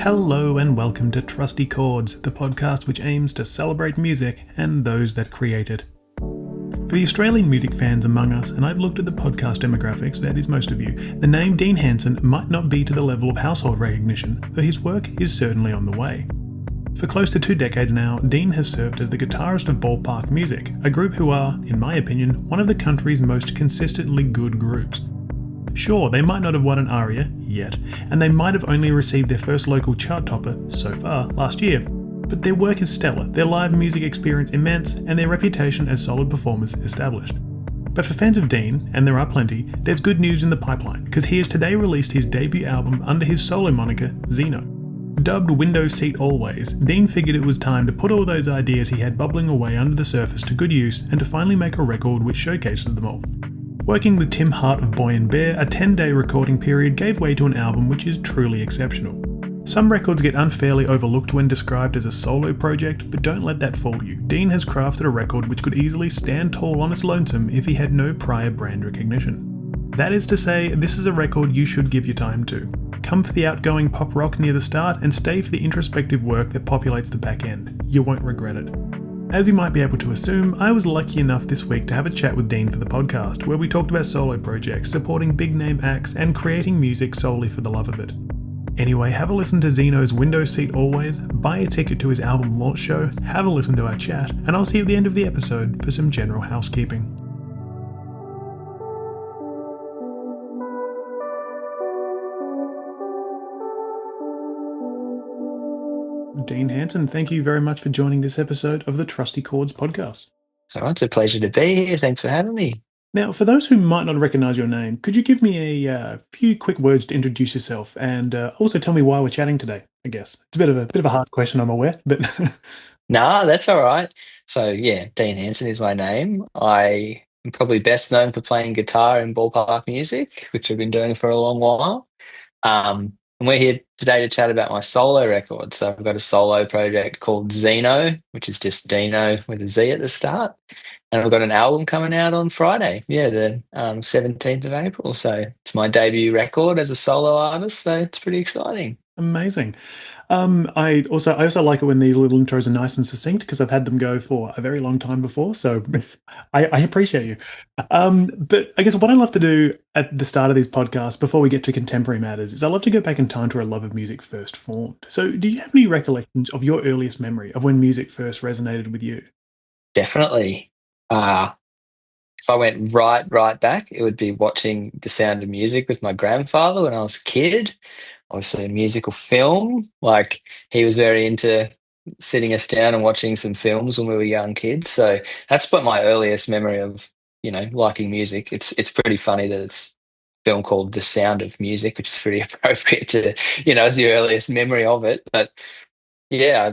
Hello and welcome to Trusty Chords, the podcast which aims to celebrate music and those that create it. For the Australian music fans among us, and I've looked at the podcast demographics, that is most of you, the name Dean Hanson might not be to the level of household recognition, though his work is certainly on the way. For close to 2 decades now, Dean has served as the guitarist of Ballpark Music, a group who are, in my opinion, one of the country's most consistently good groups. Sure, they might not have won an ARIA yet, and they might have only received their first local chart topper, so far, last year. But their work is stellar, their live music experience immense, and their reputation as solid performers established. But for fans of Dean, and there are plenty, there's good news in the pipeline, because he has today released his debut album under his solo moniker, Zeano. Dubbed Window Seat Always, Dean figured it was time to put all those ideas he had bubbling away under the surface to good use and to finally make a record which showcases them all. Working with Tim Hart of Boy and Bear, a 10-day recording period gave way to an album which is truly exceptional. Some records get unfairly overlooked when described as a solo project, but don't let that fool you. Dean has crafted a record which could easily stand tall on its lonesome if he had no prior brand recognition. That is to say, this is a record you should give your time to. Come for the outgoing pop rock near the start and stay for the introspective work that populates the back end. You won't regret it. As you might be able to assume, I was lucky enough this week to have a chat with Dean for the podcast, where we talked about solo projects, supporting big name acts, and creating music solely for the love of it. Anyway, have a listen to Zeano's Window Seat Always, buy a ticket to his album launch show, have a listen to our chat, and I'll see you at the end of the episode for some general housekeeping. Dean Hanson, thank you very much for joining this episode of the Trusty Chords podcast. So it's a pleasure to be here. Thanks for having me. Now, for those who might not recognise your name, could you give me a few quick words to introduce yourself, and also tell me why we're chatting today? I guess it's a bit of a hard question, I'm aware, but Nah, that's all right. So yeah, Dean Hanson is my name. I am probably best known for playing guitar in ballpark music, which I've been doing for a long while. And we're here today to chat about my solo record. So I've got a solo project called Zeano, which is just Dino with a Z at the start. And I've got an album coming out on Friday, the 17th of April. So it's my debut record as a solo artist. So it's pretty exciting. amazing. I also like it when these little intros are nice and succinct because I've had them go for a very long time before. So I appreciate you. But I guess what I love to do at the start of these podcasts, before we get to contemporary matters, is I love to go back in time to where a love of music first formed. So do you have any recollections of your earliest memory of when music first resonated with you? Definitely. If I went right back, it would be watching The Sound of Music with my grandfather when I was a kid. Obviously, a musical film. Like, he was very into sitting us down and watching some films when we were young kids. So that's what my earliest memory of, liking music. It's pretty funny that it's a film called The Sound of Music, which is pretty appropriate to, as the earliest memory of it. But yeah,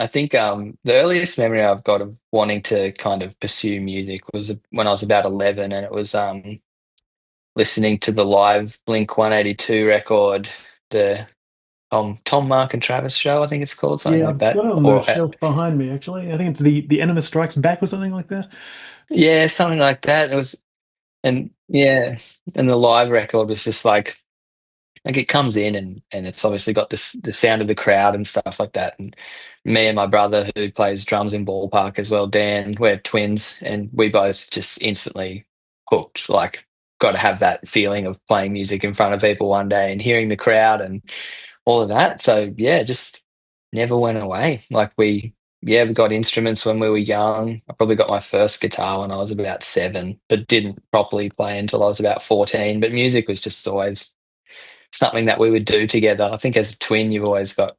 I think the earliest memory I've got of wanting to kind of pursue music was when I was about 11, and it was listening to the live Blink 182 record, the Tom, Mark and Travis show, I think it's called, something Yeah, like I've got that. it on the Or shelf behind me, actually. I think it's the Enema Strikes Back or something like that. yeah, something like that. It was, and yeah, and the live record was just like it comes in and it's obviously got this the sound of the crowd and stuff like that. And me and my brother who plays drums in ballpark as well, Dan, we're twins, and we both just instantly hooked. Like, got to have that feeling of playing music in front of people one day and hearing the crowd and all of that. So yeah, just never went away. Like, we got instruments when we were young. I probably got my first guitar when I was about 7, but didn't properly play until I was about 14. But music was just always something that we would do together. I think as a twin, you've always got,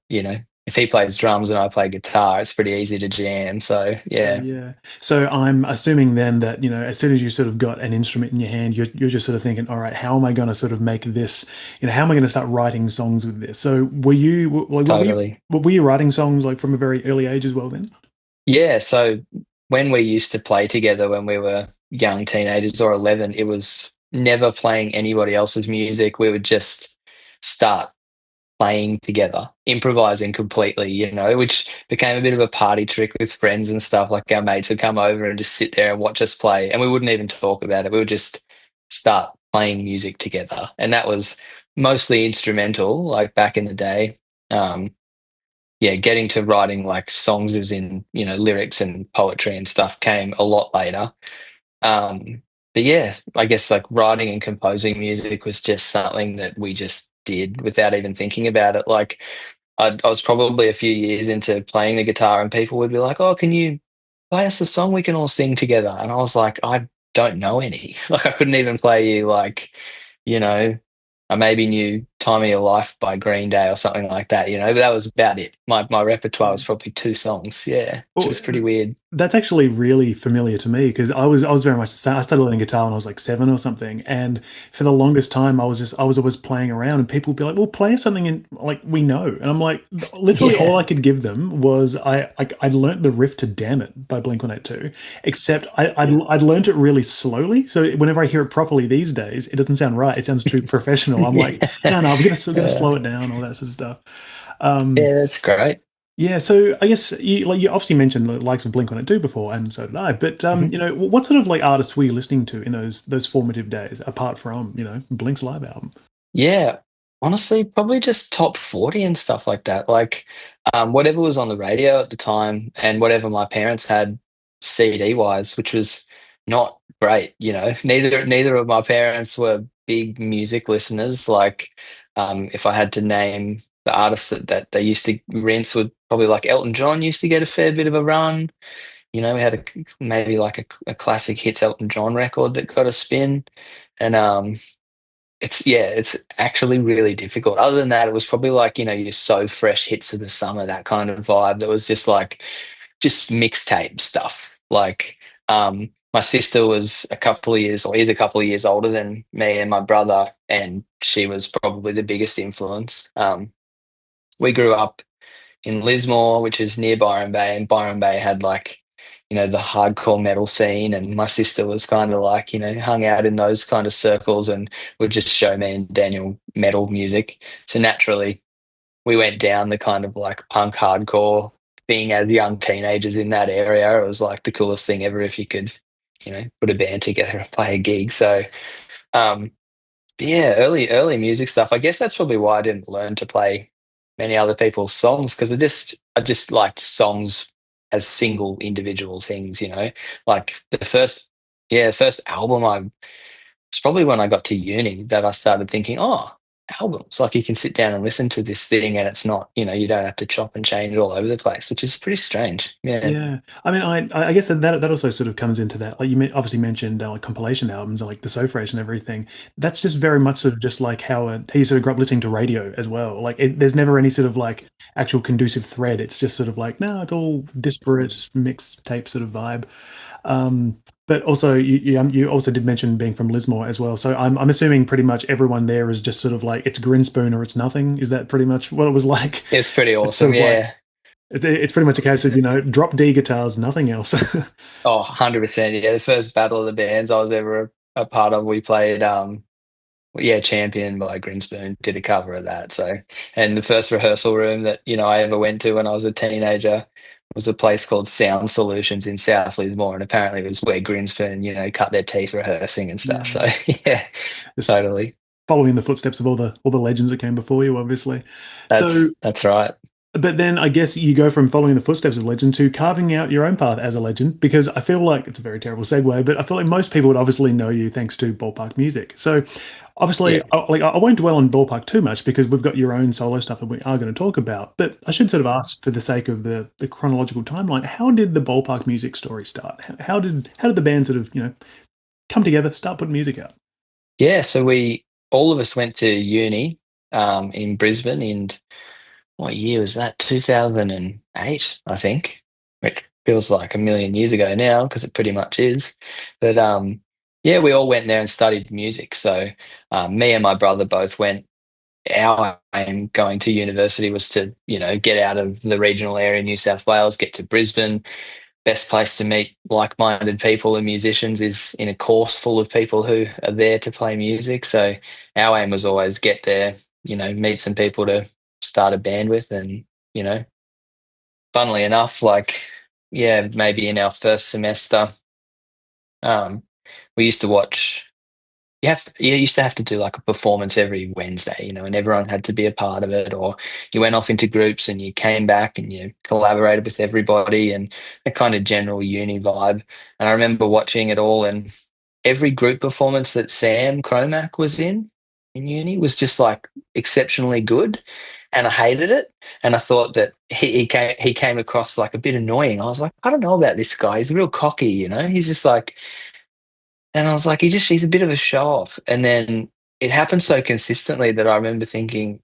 if he plays drums and I play guitar, it's pretty easy to jam. So yeah, Yeah. So I'm assuming then that, as soon as you sort of got an instrument in your hand, you're just sort of thinking, all right, how am I going to sort of make this, how am I going to start writing songs with this? So totally. were you writing songs like from a very early age as well then? Yeah. So when we used to play together when we were young teenagers or 11, it was never playing anybody else's music. We would just start playing together, improvising completely, which became a bit of a party trick with friends and stuff. Like, our mates would come over and just sit there and watch us play, and we wouldn't even talk about it. We would just start playing music together. And that was mostly instrumental, like back in the day. Um, yeah, getting to writing like songs as in, lyrics and poetry and stuff came a lot later. But yeah, I guess like writing and composing music was just something that we just did without even thinking about it. Like I was probably a few years into playing the guitar, and people would be like, "Oh, can you play us a song we can all sing together?" And I was like, "I don't know any." Like I couldn't even play you like, you know, I maybe knew "Time of Your Life" by Green Day or something like that. But that was about it. My repertoire was probably two songs. Yeah, which Well, was pretty weird. that's actually really familiar to me because I was very much the same. I started learning guitar when I was like 7 or something, and for the longest time I was always playing around, and people would be like, "Well, play us something in like we know," and I'm like, literally all Yeah. I could give them was I'd learnt the riff to "Damn It" by Blink-182, except I'd learnt it really slowly, so whenever I hear it properly these days, it doesn't sound right. It sounds too professional. I'm like, Yeah. no, we're gonna Uh, slow it down, all that sort of stuff. Um, yeah, that's great. yeah, so I guess you obviously mentioned the likes of Blink-182 before, and so did I. But Mhm. what sort of like artists were you listening to in those formative days, apart from Blink's live album? Yeah, honestly, probably just top 40 and stuff like that. Like, whatever was on the radio at the time and whatever my parents had CD wise, which was not great. Neither of my parents were big music listeners. Like, if I had to name the artists that they used to rinse, would probably like Elton John used to get a fair bit of a run. We had maybe like a classic hits Elton John record that got a spin. And it's actually really difficult. Other than that, it was probably like, your So Fresh hits of the summer, that kind of vibe that was just like just mixtape stuff. Like my sister was a couple of years or is a couple of years older than me and my brother, and she was probably the biggest influence. We grew up in Lismore, which is near Byron Bay, and Byron Bay had like, the hardcore metal scene, and my sister was kind of like, hung out in those kind of circles and would just show me and Daniel metal music. So naturally, we went down the kind of like punk hardcore thing as young teenagers in that area. It was like the coolest thing ever if you could, put a band together and play a gig. So, um, yeah, early music stuff. I guess that's probably why I didn't learn to play many other people's songs, because I just liked songs as single individual things, Like the first album it's probably when I got to uni that I started thinking, oh, albums. Like you can sit down and listen to this thing and it's not, you don't have to chop and change it all over the place, which is pretty strange. Yeah. Yeah, I mean, I guess that also sort of comes into that. Like obviously mentioned like compilation albums, like the So Fresh and everything. That's just very much sort of just like how you sort of grew up listening to radio as well. Like there's never any sort of like actual conducive thread. It's just sort of like no, it's all disparate mixed tape sort of vibe. Um, but also you also did mention being from Lismore as well. So I'm assuming pretty much everyone there is just sort of like it's Grinspoon or it's nothing. Is that pretty much what it was like? It's pretty It's sort awesome. of like Yeah. it's pretty much a case of, drop D guitars, nothing else. Oh, 100%. Yeah. The first battle of the bands I was ever a part of, we played yeah, Champion by Grinspoon, did a cover of that. So, and the first rehearsal room that, I ever went to when I was a teenager was a place called Sound Solutions in South Lismore. And apparently it was where Grinspoon, cut their teeth rehearsing and stuff. So, Yeah. yeah, Just totally. following in the footsteps of all the legends that came before you, obviously. So, That's right. but then I guess you go from following the footsteps of legend to carving out your own path as a legend, because I feel like it's a very terrible segue, but I feel like most people would obviously know you thanks to Ballpark Music. So obviously, Yeah. I won't dwell on Ballpark too much because we've got your own solo stuff that we are going to talk about. But I should sort of ask, for the sake of the chronological timeline, how did the Ballpark Music story start? How did the band sort of come together, start putting music out? Yeah. So all of us went to uni in Brisbane in, what year was that? 2008, I think. It feels like a million years ago now because it pretty much is. But yeah, we all went there and studied music. So me and my brother both went. Our aim going to university was to, get out of the regional area, New South Wales, get to Brisbane. Best place to meet like-minded people and musicians is in a course full of people who are there to play music. So our aim was always get there, meet some people to start a band with, and you know, funnily enough, like yeah, maybe in our first semester, um, we used to watch. you used to have to do like a performance every Wednesday, and everyone had to be a part of it, or you went off into groups and you came back and you collaborated with everybody and a kind of general uni vibe. And I remember watching it all, and every group performance that Sam Cromack was in uni was just like exceptionally good. And I hated it. And I thought that he came across like a bit annoying. I was like, I don't know about this guy. He's real cocky. He's just like, and I was like, he's a bit of a show off. And then it happened so consistently that I remember thinking,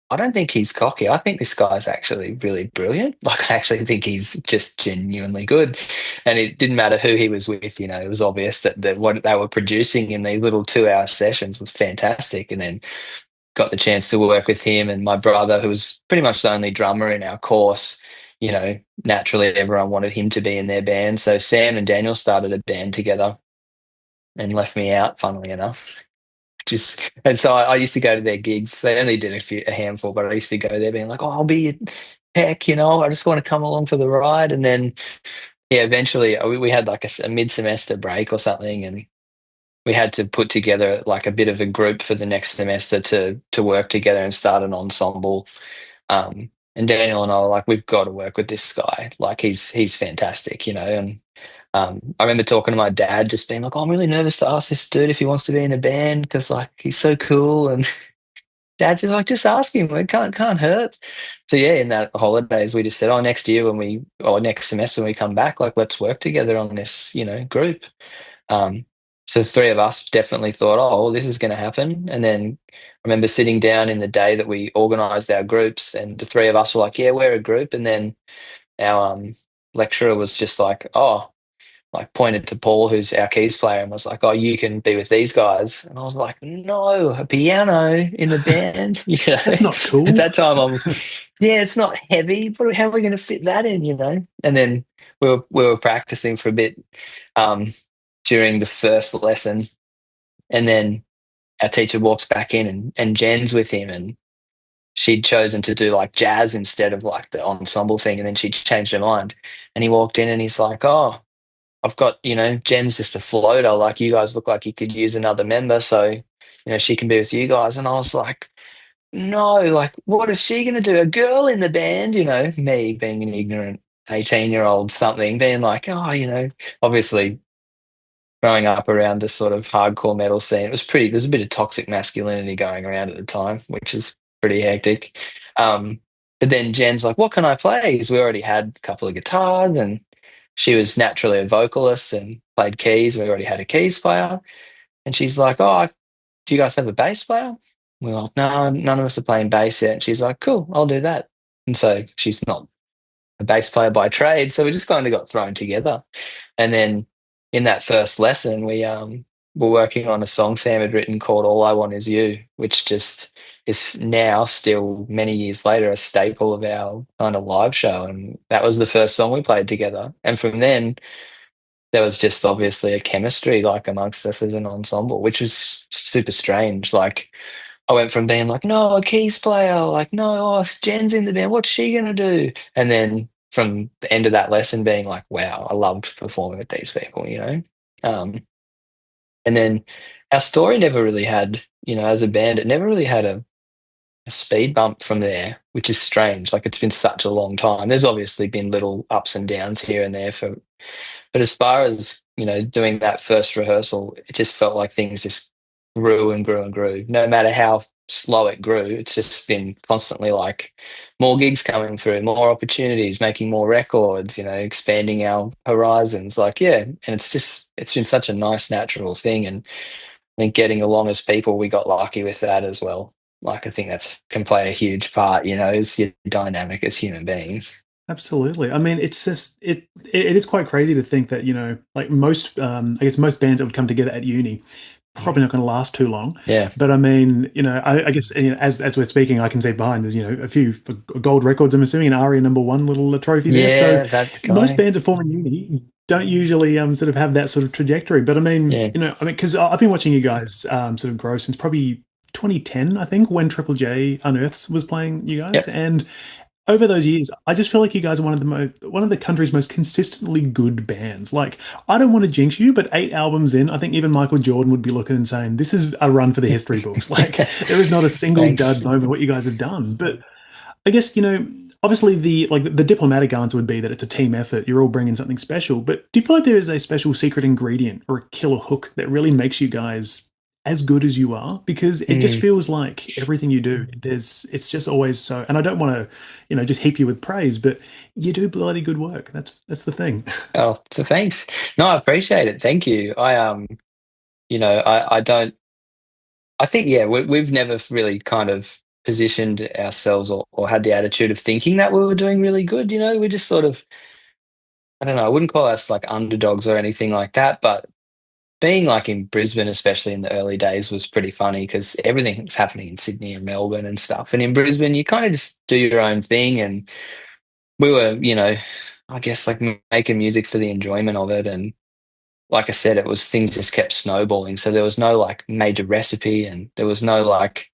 I don't think he's cocky. I think this guy's actually really brilliant. Like, I actually think he's just genuinely good. And it didn't matter who he was with, it was obvious that what they were producing in these little 2 hour sessions was fantastic. And then got the chance to work with him and my brother, who was pretty much the only drummer in our course. Naturally, everyone wanted him to be in their band. So Sam and Daniel started a band together and left me out, funnily enough. And so I used to go to their gigs. They only did a handful, but I used to go there being like, "Oh, I'll be your tech, I just want to come along for the ride." And then, yeah, eventually we had like a mid-semester break or something, and we had to put together like a bit of a group for the next semester to work together and start an ensemble. And Daniel and I were like, we've got to work with this guy. Like he's fantastic, and I remember talking to my dad, just being like, "Oh, I'm really nervous to ask this dude if he wants to be in a band because like he's so cool." And Dad's just like, "Just ask him. It can't hurt." So yeah, in that holidays, we just said, "Oh, next year or next semester when we come back, like let's work together on this, group." Um, so the three of us definitely thought, "Oh, well, this is going to happen." And then I remember sitting down in the day that we organised our groups, and the three of us were like, "Yeah, we're a group." And then our lecturer was just like, "Oh." Like pointed to Paul, who's our keys player, and was like, "Oh, you can be with these guys." And I was like, "No, a piano in the band." That's not At cool. that time, yeah, it's not heavy. But how are we going to fit that in? And then we were practicing for a bit um, during the first lesson, and then our teacher walks back in and Jen's with him, and she'd chosen to do like jazz instead of like the ensemble thing, and then she changed her mind, and he walked in and he's like, "Oh, I've got, Jen's just a floater. Like, you guys look like you could use another member. So, she can be with you guys." And I was like, no, like, what is she going to do? A girl in the band, me being an ignorant 18-year-old something, being like, oh, obviously growing up around this sort of hardcore metal scene, there's a bit of toxic masculinity going around at the time, which is pretty hectic. Um, but then Jen's like, what can I play? 'Cause we already had a couple of guitars and she was naturally a vocalist and played keys. We already had a keys player. And she's like, oh, do you guys have a bass player? We're like, no, none of us are playing bass yet. And she's like, cool, I'll do that. And so she's not a bass player by trade. So we just kind of got thrown together. And then in that first lesson, we were working on a song Sam had written called All I Want Is You, which just is now still many years later a staple of our kind of live show. And that was the first song we played together. And from then there was just obviously a chemistry like amongst us as an ensemble, which was super strange. Like I went from being like, no, a keys player, like, no, oh, Jen's in the band, what's she gonna do? And then from the end of that lesson being like, wow, I loved performing with these people. Um, and then our story never really had, as a band, it never really had a speed bump from there, which is strange. Like it's been such a long time. There's obviously been little ups and downs here and there but as far as, doing that first rehearsal, it just felt like things just grew and grew and grew. No matter how slow it grew, it's just been constantly like more gigs coming through, more opportunities, making more records, expanding our horizons. Like, yeah. And it's been such a nice, natural thing. And I think getting along as people, we got lucky with that as well. Like, I think that's can play a huge part, is your dynamic as human beings. Absolutely. I mean, it's just it is quite crazy to think that like most I guess most bands that would come together at uni probably not going to last too long. Yeah. But I mean, I guess as we're speaking, I can see behind there's a few gold records. I'm assuming an ARIA #1 little trophy there. So Yeah, that most guy. bands that form in uni don't usually sort of have that sort of trajectory. But I mean, Yeah. because I've been watching you guys sort of grow since probably 2010, I think, when Triple J Unearths was playing you guys, Yep. and over those years, I just feel like you guys are one of the country's most consistently good bands. Like, I don't want to jinx you, but 8 albums in, I think even Michael Jordan would be looking and saying, "This is a run for the history books." Like, there is not a single Thanks. dud moment what you guys have done. But I guess, obviously the diplomatic answer would be that it's a team effort. You're all bringing something special. But do you feel like there is a special secret ingredient or a killer hook that really makes you guys as good as you are? Because it just Mm. feels like everything you do, it's just always so. And I don't want to, just heap you with praise, but you do bloody good work. That's the thing. Oh, thanks. No, I appreciate it. Thank you. I don't. I think yeah, we've never really kind of positioned ourselves or had the attitude of thinking that we were doing really good. We just sort of I don't know. I wouldn't call us like underdogs or anything like that, but being like in Brisbane, especially in the early days, was pretty funny because everything's happening in Sydney and Melbourne and stuff. And in Brisbane, you kind of just do your own thing. And we were, I guess like making music for the enjoyment of it. And like I said, it was things just kept snowballing. So there was no like major recipe and there was no like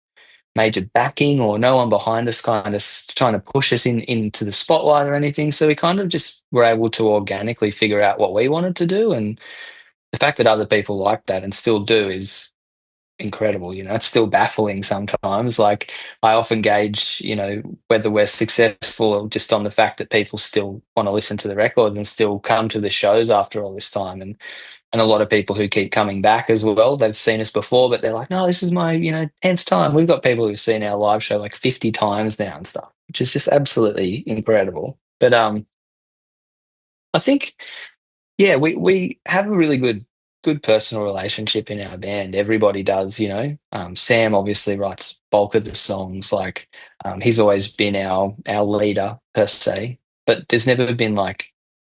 major backing or no one behind us kind of trying to push us into the spotlight or anything. So we kind of just were able to organically figure out what we wanted to do. And the fact that other people like that and still do is incredible. It's still baffling sometimes. Like I often gauge, whether we're successful just on the fact that people still want to listen to the record and still come to the shows after all this time. And a lot of people who keep coming back as well. They've seen us before, but they're like, no, this is my, 10th time. We've got people who've seen our live show like 50 times now and stuff, which is just absolutely incredible. But I think yeah, we have a really good personal relationship in our band. Everybody does, Sam obviously writes bulk of the songs. Like he's always been our leader per se, but there's never been like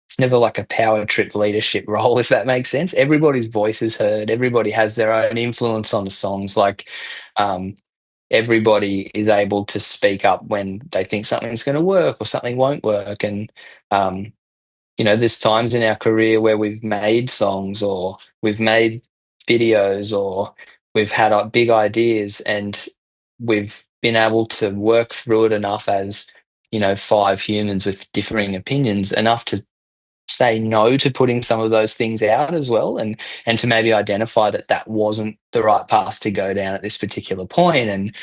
it's never like a power trip leadership role, if that makes sense. Everybody's voice is heard. Everybody has their own influence on the songs. Like um, everybody is able to speak up when they think something's going to work or something won't work, and um, there's times in our career where we've made songs or we've made videos or we've had big ideas and we've been able to work through it enough as, five humans with differing opinions, enough to say no to putting some of those things out as well, and to maybe identify that that wasn't the right path to go down at this particular point. And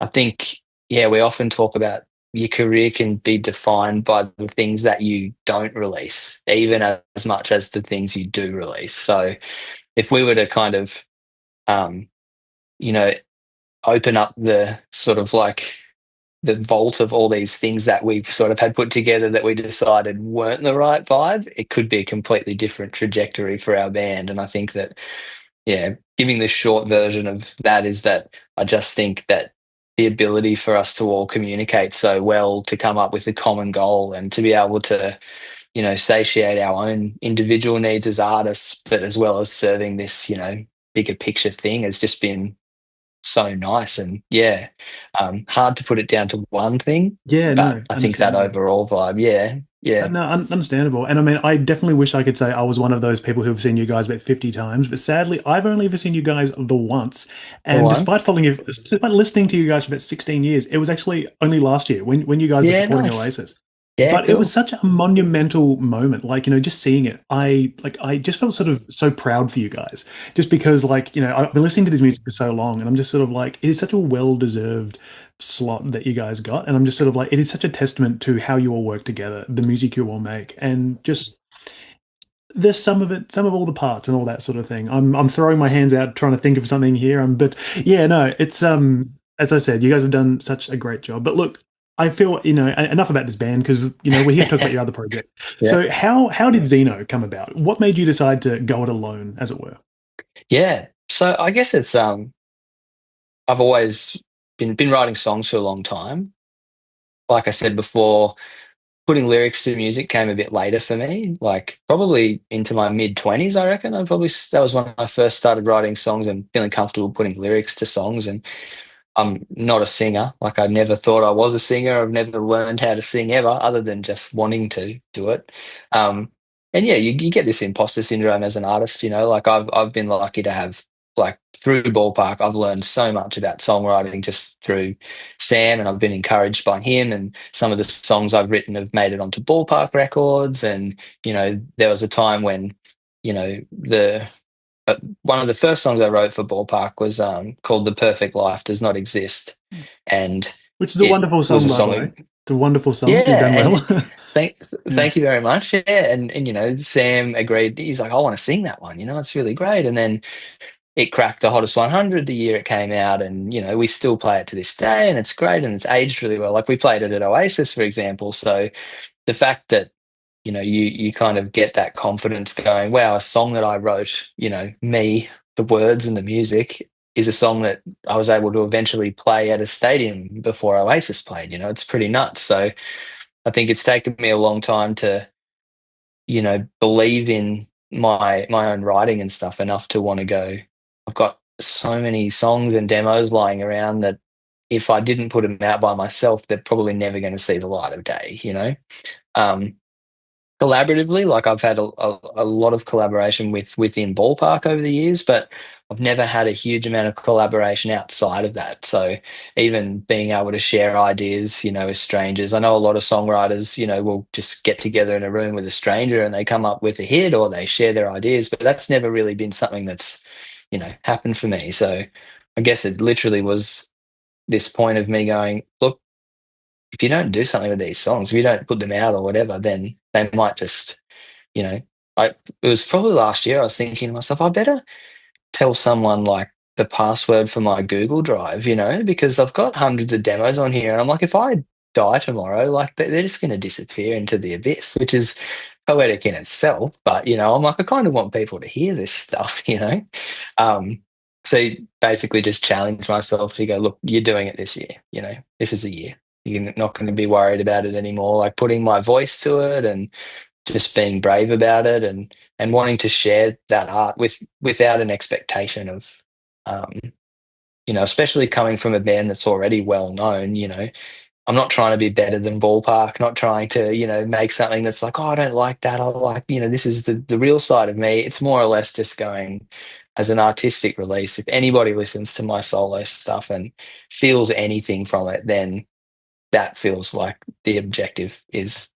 I think yeah, we often talk about your career can be defined by the things that you don't release, even as much as the things you do release. So if we were to kind of um you know open up the sort of like the vault of all these things that we sort of had put together that we decided weren't the right vibe, it could be a completely different trajectory for our band. And I think that, yeah, giving the short version of that is that I just think that the ability for us to all communicate so well to come up with a common goal and to be able to, satiate our own individual needs as artists, but as well as serving this, bigger picture thing has just been so nice. And yeah, hard to put it down to one thing, Yeah, but no, I think that understandable. overall vibe, yeah, yeah. No, understandable. And I mean, I definitely wish I could say I was one of those people who've seen you guys about 50 times, but sadly, I've only ever seen you guys the once. The And once, despite listening to you guys for about 16 years, it was actually only last year when you guys were yeah, supporting nice, Oasis. yeah, But it was cool, such a monumental moment. Like, just seeing it, I just felt sort of so proud for you guys. Just because, like, I've been listening to this music for so long, and I'm just sort of like, it is such a well-deserved slot that you guys got. And I'm just sort of like, it is such a testament to how you all work together, the music you all make, and just there's some of it, some of all the parts and all that sort of thing. I'm throwing my hands out trying to think of something here. But yeah, no, it's as I said, you guys have done such a great job. But look, I feel enough about this band because we're here to talk about your other project. yeah, So how did Zeno come about? What made you decide to go it alone, as it were? yeah. So I guess it's I've always been writing songs for a long time. Like I said before, putting lyrics to music came a bit later for me, like probably into my mid 20s. I reckon that was when I first started writing songs and feeling comfortable putting lyrics to songs. And I'm not a singer. Like I never thought I was a singer. I've never learned how to sing ever, other than just wanting to do it. Um, and yeah, you get this imposter syndrome as an artist. Like I've been lucky to have like through Ballpark, I've learned so much about songwriting just through Sam, and I've been encouraged by him. And some of the songs I've written have made it onto Ballpark Records. And there was a time when the one of the first songs I wrote for Ballpark was called "The Perfect Life Does Not Exist," and Which is a it wonderful was song, a by the song. way. It's a wonderful song. You've Yeah, done and well. thank Yeah. thank you very much. Yeah, and Sam agreed. He's like, I want to sing that one. It's really great. And then it cracked the hottest 100 the year it came out, and we still play it to this day, and it's great, and it's aged really well. Like we played it at Oasis, for example. So the fact that you kind of get that confidence going, wow, a song that I wrote, me, the words and the music, is a song that I was able to eventually play at a stadium before Oasis played. It's pretty nuts. So I think it's taken me a long time to believe in my own writing and stuff enough to want to go. I've got so many songs and demos lying around that if I didn't put them out by myself, they're probably never going to see the light of day. Um, Collaboratively, like I've had a lot of collaboration within Ballpark over the years, but I've never had a huge amount of collaboration outside of that. So even being able to share ideas, with strangers. I know a lot of songwriters, will just get together in a room with a stranger and they come up with a hit or they share their ideas, but that's never really been something that's, happened for me. So I guess it literally was this point of me going, look, if you don't do something with these songs, if you don't put them out or whatever, then they might just, you know, it was probably last year I was thinking to myself, I better tell someone like the password for my Google Drive, because I've got hundreds of demos on here. And I'm like, if I die tomorrow, like they're just going to disappear into the abyss, which is poetic in itself. But, I'm like, I kind of want people to hear this stuff. Um, so basically just challenge myself to go, look, you're doing it this year, this is the year. You're not going to be worried about it anymore. Like putting my voice to it and just being brave about it and wanting to share that art without an expectation of um, especially coming from a band that's already well known. I'm not trying to be better than Ballpark, not trying to make something that's like, oh, I don't like that, I like, this is the real side of me. It's more or less just going as an artistic release. If anybody listens to my solo stuff and feels anything from it, then that feels like the objective is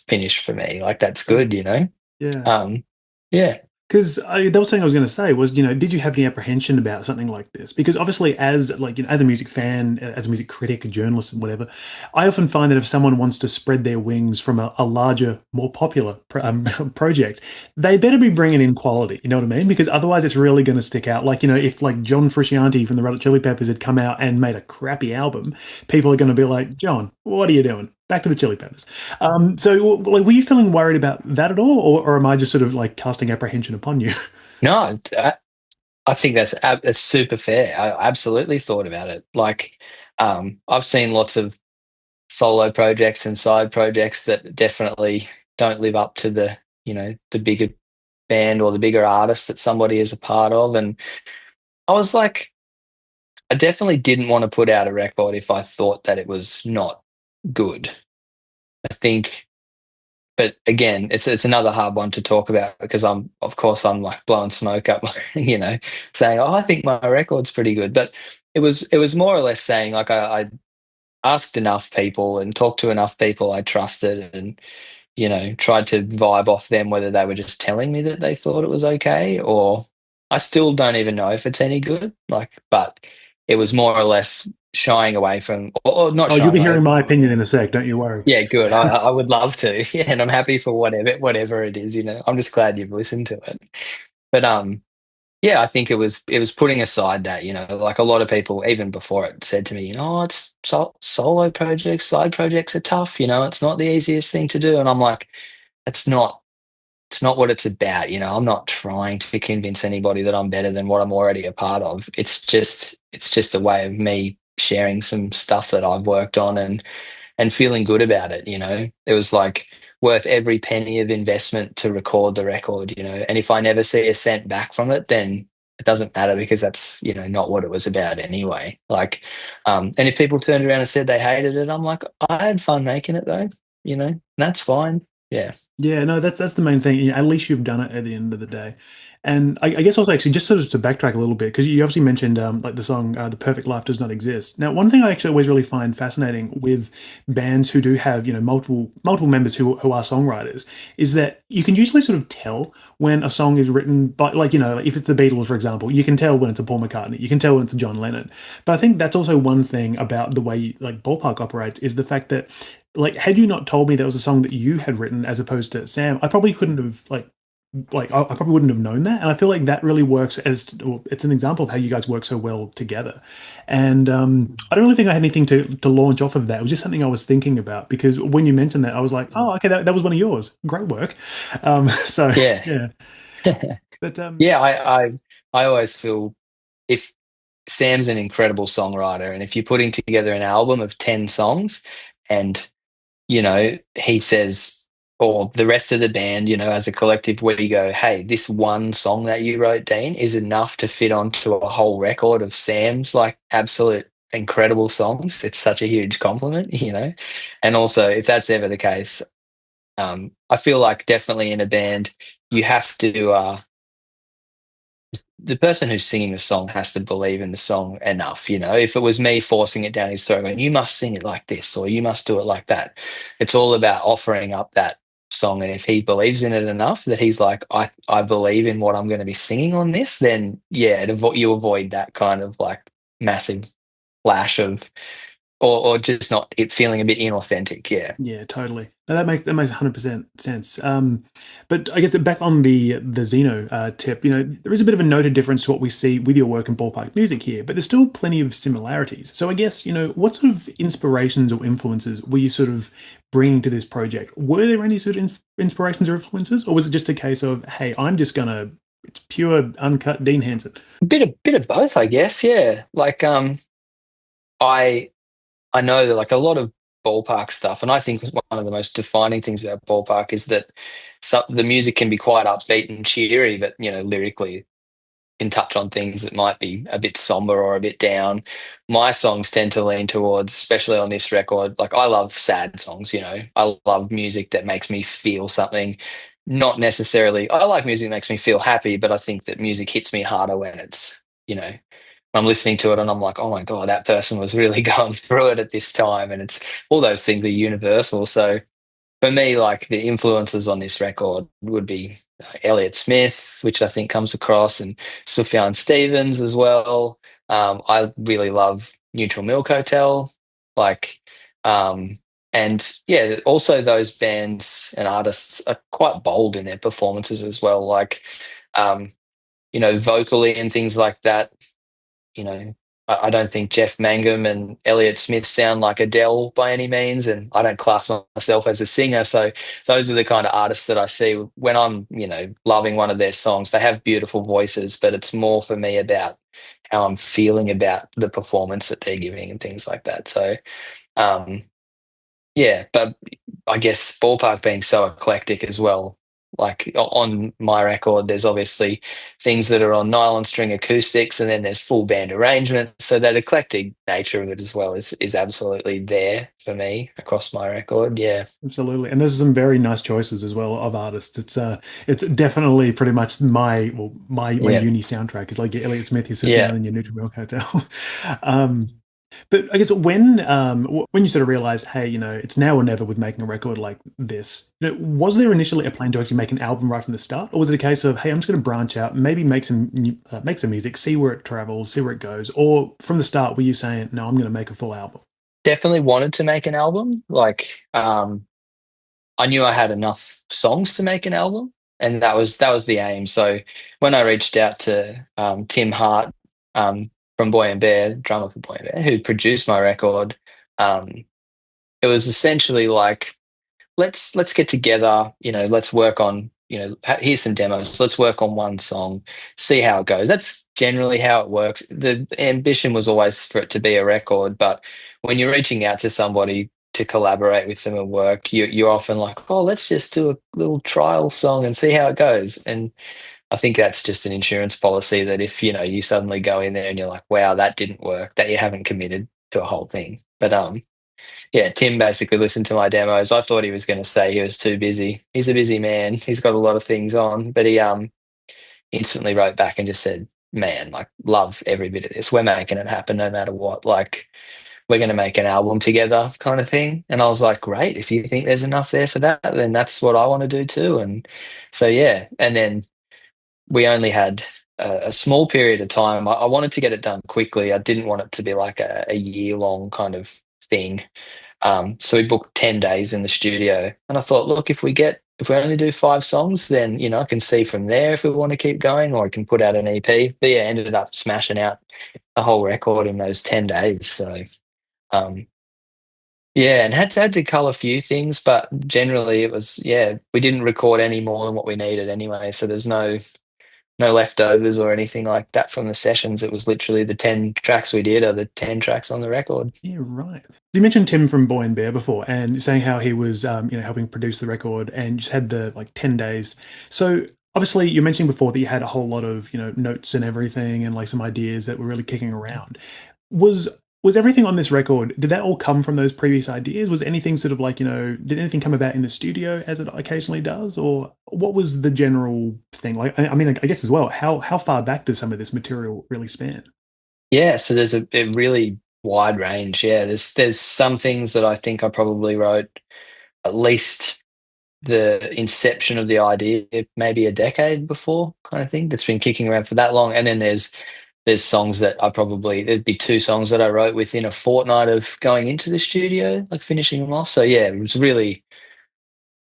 finished for me. Like that's good. Yeah. Um, yeah. Because that was something I was going to say was, did you have any apprehension about something like this? Because obviously, as like as a music fan, as a music critic, a journalist, and whatever, I often find that if someone wants to spread their wings from a larger, more popular project, they better be bringing in quality. You know what I mean? Because otherwise, it's really going to stick out. Like if like John Frusciante from the Red Hot Chili Peppers had come out and made a crappy album, people are going to be like, John, what are you doing? Back to the Chili Peppers. So, like, were you feeling worried about that at all, or am I just sort of like casting apprehension upon you? No, I think that's super fair. I absolutely thought about it. Like, I've seen lots of solo projects and side projects that definitely don't live up to the bigger band or the bigger artist that somebody is a part of. And I was like, I definitely didn't want to put out a record if I thought that it was not good. I think, but again, it's another hard one to talk about because of course I'm like blowing smoke up, saying, oh, I think my record's pretty good. But it was more or less saying like I asked enough people and talked to enough people I trusted and tried to vibe off them whether they were just telling me that they thought it was okay or I still don't even know if it's any good. Like, but it was more or less shying away from, or not Oh, you'll shying be hearing away. my opinion in a sec. Don't you worry. Yeah, good. I would love to. Yeah, and I'm happy for whatever it is. I'm just glad you've listened to it. But yeah, I think it was putting aside that like a lot of people even before it said to me, it's solo projects, side projects are tough. It's not the easiest thing to do, and I'm like, it's not. It's not what it's about. I'm not trying to convince anybody that I'm better than what I'm already a part of. It's just a way of me sharing some stuff that I've worked on and feeling good about it. It was like worth every penny of investment to record the record. And if I never see a cent back from it, then it doesn't matter because that's not what it was about anyway. Like and if people turned around and said they hated it, I'm like, I had fun making it though. That's fine. Yeah. Yeah, no, that's the main thing. At least you've done it at the end of the day. And I guess also actually just sort of to backtrack a little bit because you obviously mentioned like the song "The Perfect Life Does Not Exist." Now, one thing I actually always really find fascinating with bands who do have multiple members who are songwriters is that you can usually sort of tell when a song is written by like like if it's the Beatles, for example, you can tell when it's a Paul McCartney, you can tell when it's a John Lennon. But I think that's also one thing about the way like Ballpark operates is the fact that like had you not told me that was a song that you had written as opposed to Sam, I probably couldn't have I probably wouldn't have known that. And I feel like that really works well, it's an example of how you guys work so well together. And I don't really think I had anything to launch off of that. It was just something I was thinking about because when you mentioned that, I was like, oh, okay, that was one of yours. Great work. So Yeah. yeah, but Yeah, I always feel if Sam's an incredible songwriter, and if you're putting together an album of 10 songs and he says, or the rest of the band, as a collective, we go, hey, this one song that you wrote, Dean, is enough to fit onto a whole record of Sam's like absolute incredible songs. It's such a huge compliment. And also, if that's ever the case, I feel like definitely in a band, you have to, the person who's singing the song has to believe in the song enough. If it was me forcing it down his throat, going, you must sing it like this or you must do it like that. It's all about offering up that song. And if he believes in it enough that he's like, I believe in what I'm going to be singing on this, then yeah, you avoid that kind of like massive flash of, or just not it feeling a bit inauthentic. Yeah. yeah, totally. No, that makes 100% sense. But I guess back on the Xeno tip, there is a bit of a noted difference to what we see with your work in ballpark music here, but there's still plenty of similarities. So I guess what sort of inspirations or influences were you sort of bringing to this project? Were there any sort of inspirations or influences, or was it just a case of, hey, I'm just gonna it's pure uncut Dean Hanson? A bit of both, I guess. Yeah. Like, I I know that like a lot of ballpark stuff, and I think one of the most defining things about ballpark is that the music can be quite upbeat and cheery, but lyrically can touch on things that might be a bit somber or a bit down. My songs tend to lean towards, especially on this record, like I love sad songs. I love music that makes me feel something. Not necessarily, I like music that makes me feel happy, but I think that music hits me harder when I'm listening to it and I'm like, oh my God, that person was really going through it at this time. And it's all those things are universal. So for me, like the influences on this record would be Elliott Smith, which I think comes across, and Sufjan Stevens as well. I really love Neutral Milk Hotel, like, um, and yeah, also those bands and artists are quite bold in their performances as well, like, um, vocally and things like that. you know, I don't think Jeff Mangum and Elliott Smith sound like Adele by any means, and I don't class myself as a singer. So those are the kind of artists that I see when I'm, loving one of their songs. They have beautiful voices, but it's more for me about how I'm feeling about the performance that they're giving and things like that. So um, yeah, but I guess ballpark being so eclectic as well. Like on my record, there's obviously things that are on nylon string acoustics, and then there's full band arrangements. So that eclectic nature of it as well is absolutely there for me across my record. Yeah, Absolutely, and there's some very nice choices as well of artists. It's definitely pretty much my yeah, uni soundtrack is like your Elliott Smith, your yeah. Sufjan, and your Neutral Milk Hotel. um, but I guess when you sort of realize, hey, it's now or never with making a record like this. Was there initially a plan to actually make an album right from the start, or was it a case of, hey, I'm just going to branch out, maybe make some music, see where it travels, see where it goes, or from the start were you saying, no, I'm going to make a full album? Definitely wanted to make an album. Like, I knew I had enough songs to make an album, and that was the aim. So when I reached out to Tim Hart from Boy and Bear, drummer for Boy and Bear, who produced my record, um, it was essentially like let's get together, let's work on, here's some demos, let's work on one song, see how it goes. That's generally how it works. The ambition was always for it to be a record, but when you're reaching out to somebody to collaborate with them and work, you're often like, oh, let's just do a little trial song and see how it goes. And I think that's just an insurance policy that if you suddenly go in there and you're like, wow, that didn't work, that you haven't committed to a whole thing. But yeah, Tim basically listened to my demos. I thought he was going to say he was too busy. He's a busy man. He's got a lot of things on, but he instantly wrote back and just said, "Man, like, love every bit of this. We're making it happen no matter what. Like, we're going to make an album together," kind of thing. And I was like, "Great. If you think there's enough there for that, then that's what I want to do too." And so, yeah. And then we only had a small period of time. I wanted to get it done quickly. I didn't want it to be like a year long kind of thing. So we booked 10 days in the studio. And I thought, look, if we only do 5 songs, then, I can see from there if we want to keep going, or I can put out an EP. But yeah, ended up smashing out a whole record in those 10 days. So, um, yeah, and had to cull a few things, but generally it was, yeah, we didn't record any more than what we needed anyway. So there's no leftovers or anything like that from the sessions. It was literally the 10 tracks we did are the 10 tracks on the record. Yeah, right. You mentioned Tim from Boy and Bear before, and saying how he was, helping produce the record, and just had the like 10 days. So obviously, you mentioned before that you had a whole lot of notes and everything, and like some ideas that were really kicking around. Was everything on this record? Did that all come from those previous ideas? Was anything sort of like did anything come about in the studio as it occasionally does, or what was the general thing? Like, I mean, I guess as well, how far back does some of this material really span? Yeah, so there's a really wide range. Yeah, there's some things that I think I probably wrote at least the inception of the idea, maybe a decade before, kind of thing, that's been kicking around for that long. And then there's songs that there'd be 2 songs that I wrote within a fortnight of going into the studio, like finishing them off. So yeah, it was really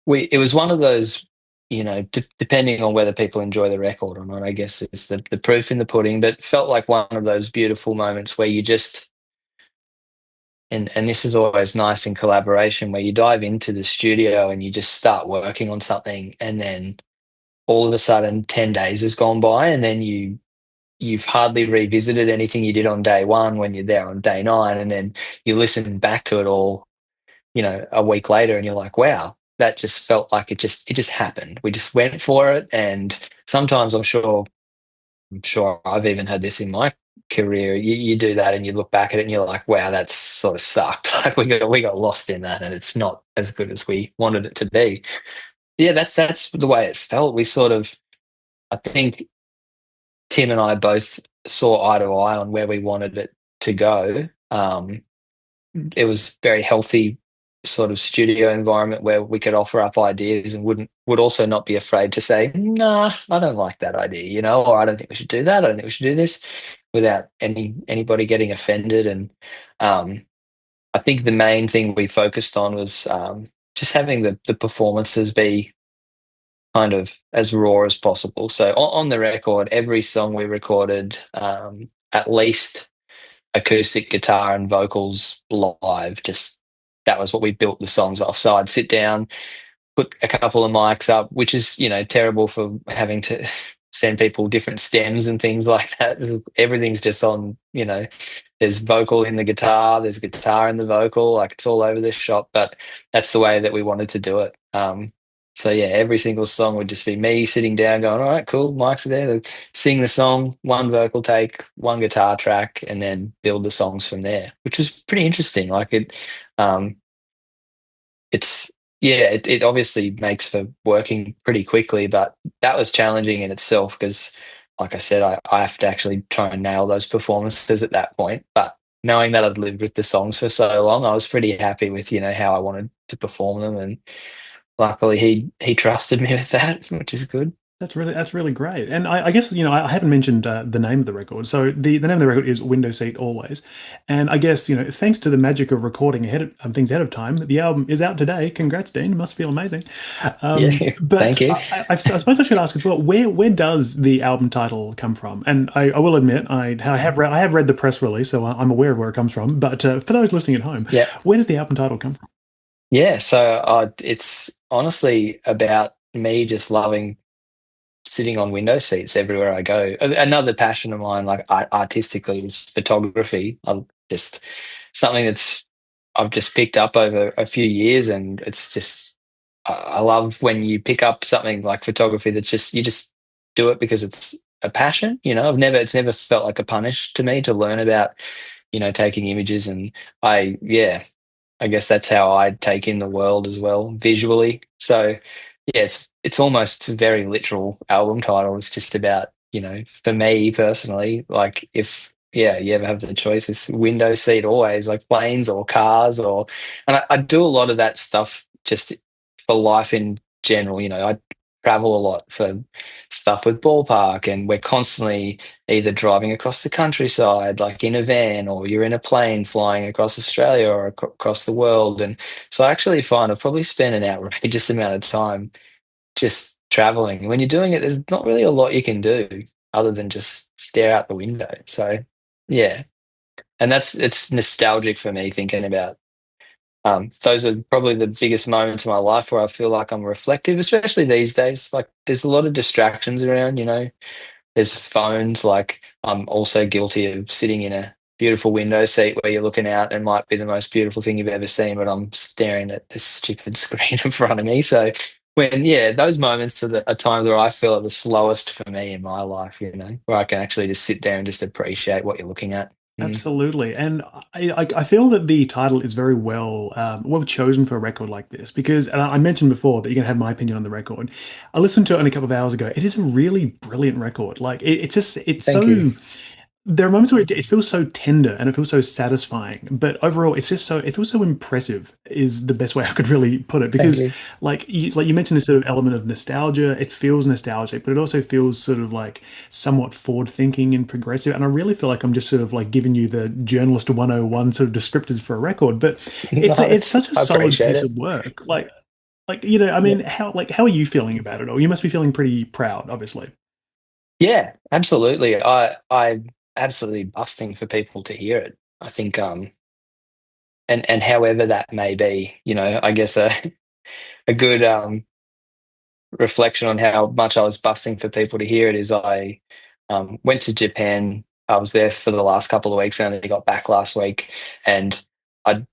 it was one of those, depending on whether people enjoy the record or not, I guess is the proof in the pudding, but felt like one of those beautiful moments where you just, and this is always nice in collaboration, where you dive into the studio and you just start working on something, and then all of a sudden 10 days has gone by, and then you've hardly revisited anything you did on day one when you're there on day nine, and then you listen back to it all, a week later, and you're like, wow, that just felt like it just happened. We just went for it. And sometimes I'm sure I've even had this in my career. You do that and you look back at it and you're like, wow, that's sort of sucked. Like we got lost in that, and it's not as good as we wanted it to be. Yeah, that's the way it felt. We sort of, I think Tim and I both saw eye to eye on where we wanted it to go. It was very healthy sort of studio environment where we could offer up ideas and would also not be afraid to say, nah, I don't like that idea, or I don't think we should do that. I don't think we should do this, without anybody getting offended. And um, I think the main thing we focused on was just having the performances be kind of as raw as possible. So on the record, every song we recorded, at least acoustic guitar and vocals live. Just that was what we built the songs off. So I'd sit down, put a couple of mics up, which is, terrible for having to send people different stems and things like that. Everything's just on, there's vocal in the guitar, there's guitar in the vocal, like it's all over this shop, but that's the way that we wanted to do it. So yeah, every single song would just be me sitting down going, all right, cool, mics are there, sing the song, one vocal take, one guitar track, and then build the songs from there, which was pretty interesting. Like um, it's yeah, it obviously makes for working pretty quickly, but that was challenging in itself because, like I said, I have to actually try and nail those performances at that point. But knowing that I'd lived with the songs for so long, I was pretty happy with how I wanted to perform them, and luckily he trusted me with that, which is good. That's really great. And I guess I haven't mentioned the name of the record. So the name of the record is Window Seat Always, and I guess thanks to the magic of recording things ahead of time, the album is out today. Congrats, Dean! It must feel amazing. Yeah, But thank you. I suppose I should ask as well, where does the album title come from? And I will admit I have read the press release, so I'm aware of where it comes from. But for those listening at home, Yeah, where does the album title come from? yeah. So it's honestly about me just loving sitting on window seats everywhere I go. Another passion of mine, like artistically, is photography. I just something that's I've just picked up over a few years, and it's just I love when you pick up something like photography that's just you just do it because it's a passion. It's never felt like a punish to me to learn about taking images, and I yeah. I guess that's how I take in the world as well, visually. So yeah, it's almost a very literal album title. It's just about, for me personally, like if yeah, you ever have the choice, it's window seat always, like planes or cars and I do a lot of that stuff just for life in general. I travel a lot for stuff with ballpark, and we're constantly either driving across the countryside, like in a van, or you're in a plane flying across Australia or across the world. And so I actually find I've probably spent an outrageous amount of time just traveling. When you're doing it, there's not really a lot you can do other than just stare out the window. So yeah, and it's nostalgic for me thinking about. Those are probably the biggest moments of my life where I feel like I'm reflective, especially these days. Like there's a lot of distractions around, there's phones. Like I'm also guilty of sitting in a beautiful window seat where you're looking out and might be the most beautiful thing you've ever seen, but I'm staring at this stupid screen in front of me. So yeah, those moments are times where I feel are the slowest for me in my life, where I can actually just sit there and just appreciate what you're looking at. Mm. Absolutely, and I feel that the title is very well chosen for a record like this because and I mentioned before that you're gonna have my opinion on the record. I listened to it only a couple of hours ago. It is a really brilliant record. Like it's Thank you. so there are moments where it feels so tender and it feels so satisfying, but overall, it feels so impressive. Is the best way I could really put it Thank because, you. like you mentioned, this sort of element of nostalgia. It feels nostalgic, but it also feels sort of like somewhat forward thinking and progressive. And I really feel like I'm just sort of like giving you the journalist 101 sort of descriptors for a record, but it's such a I solid appreciate piece it. of work. I Yeah. mean, how are you feeling about it all? You must be feeling pretty proud, obviously. Yeah, absolutely. I'm absolutely busting for people to hear it. I think and however that may be, I guess a good reflection on how much I was busting for people to hear it is I went to Japan. I was there for the last couple of weeks. I only got back last week, and I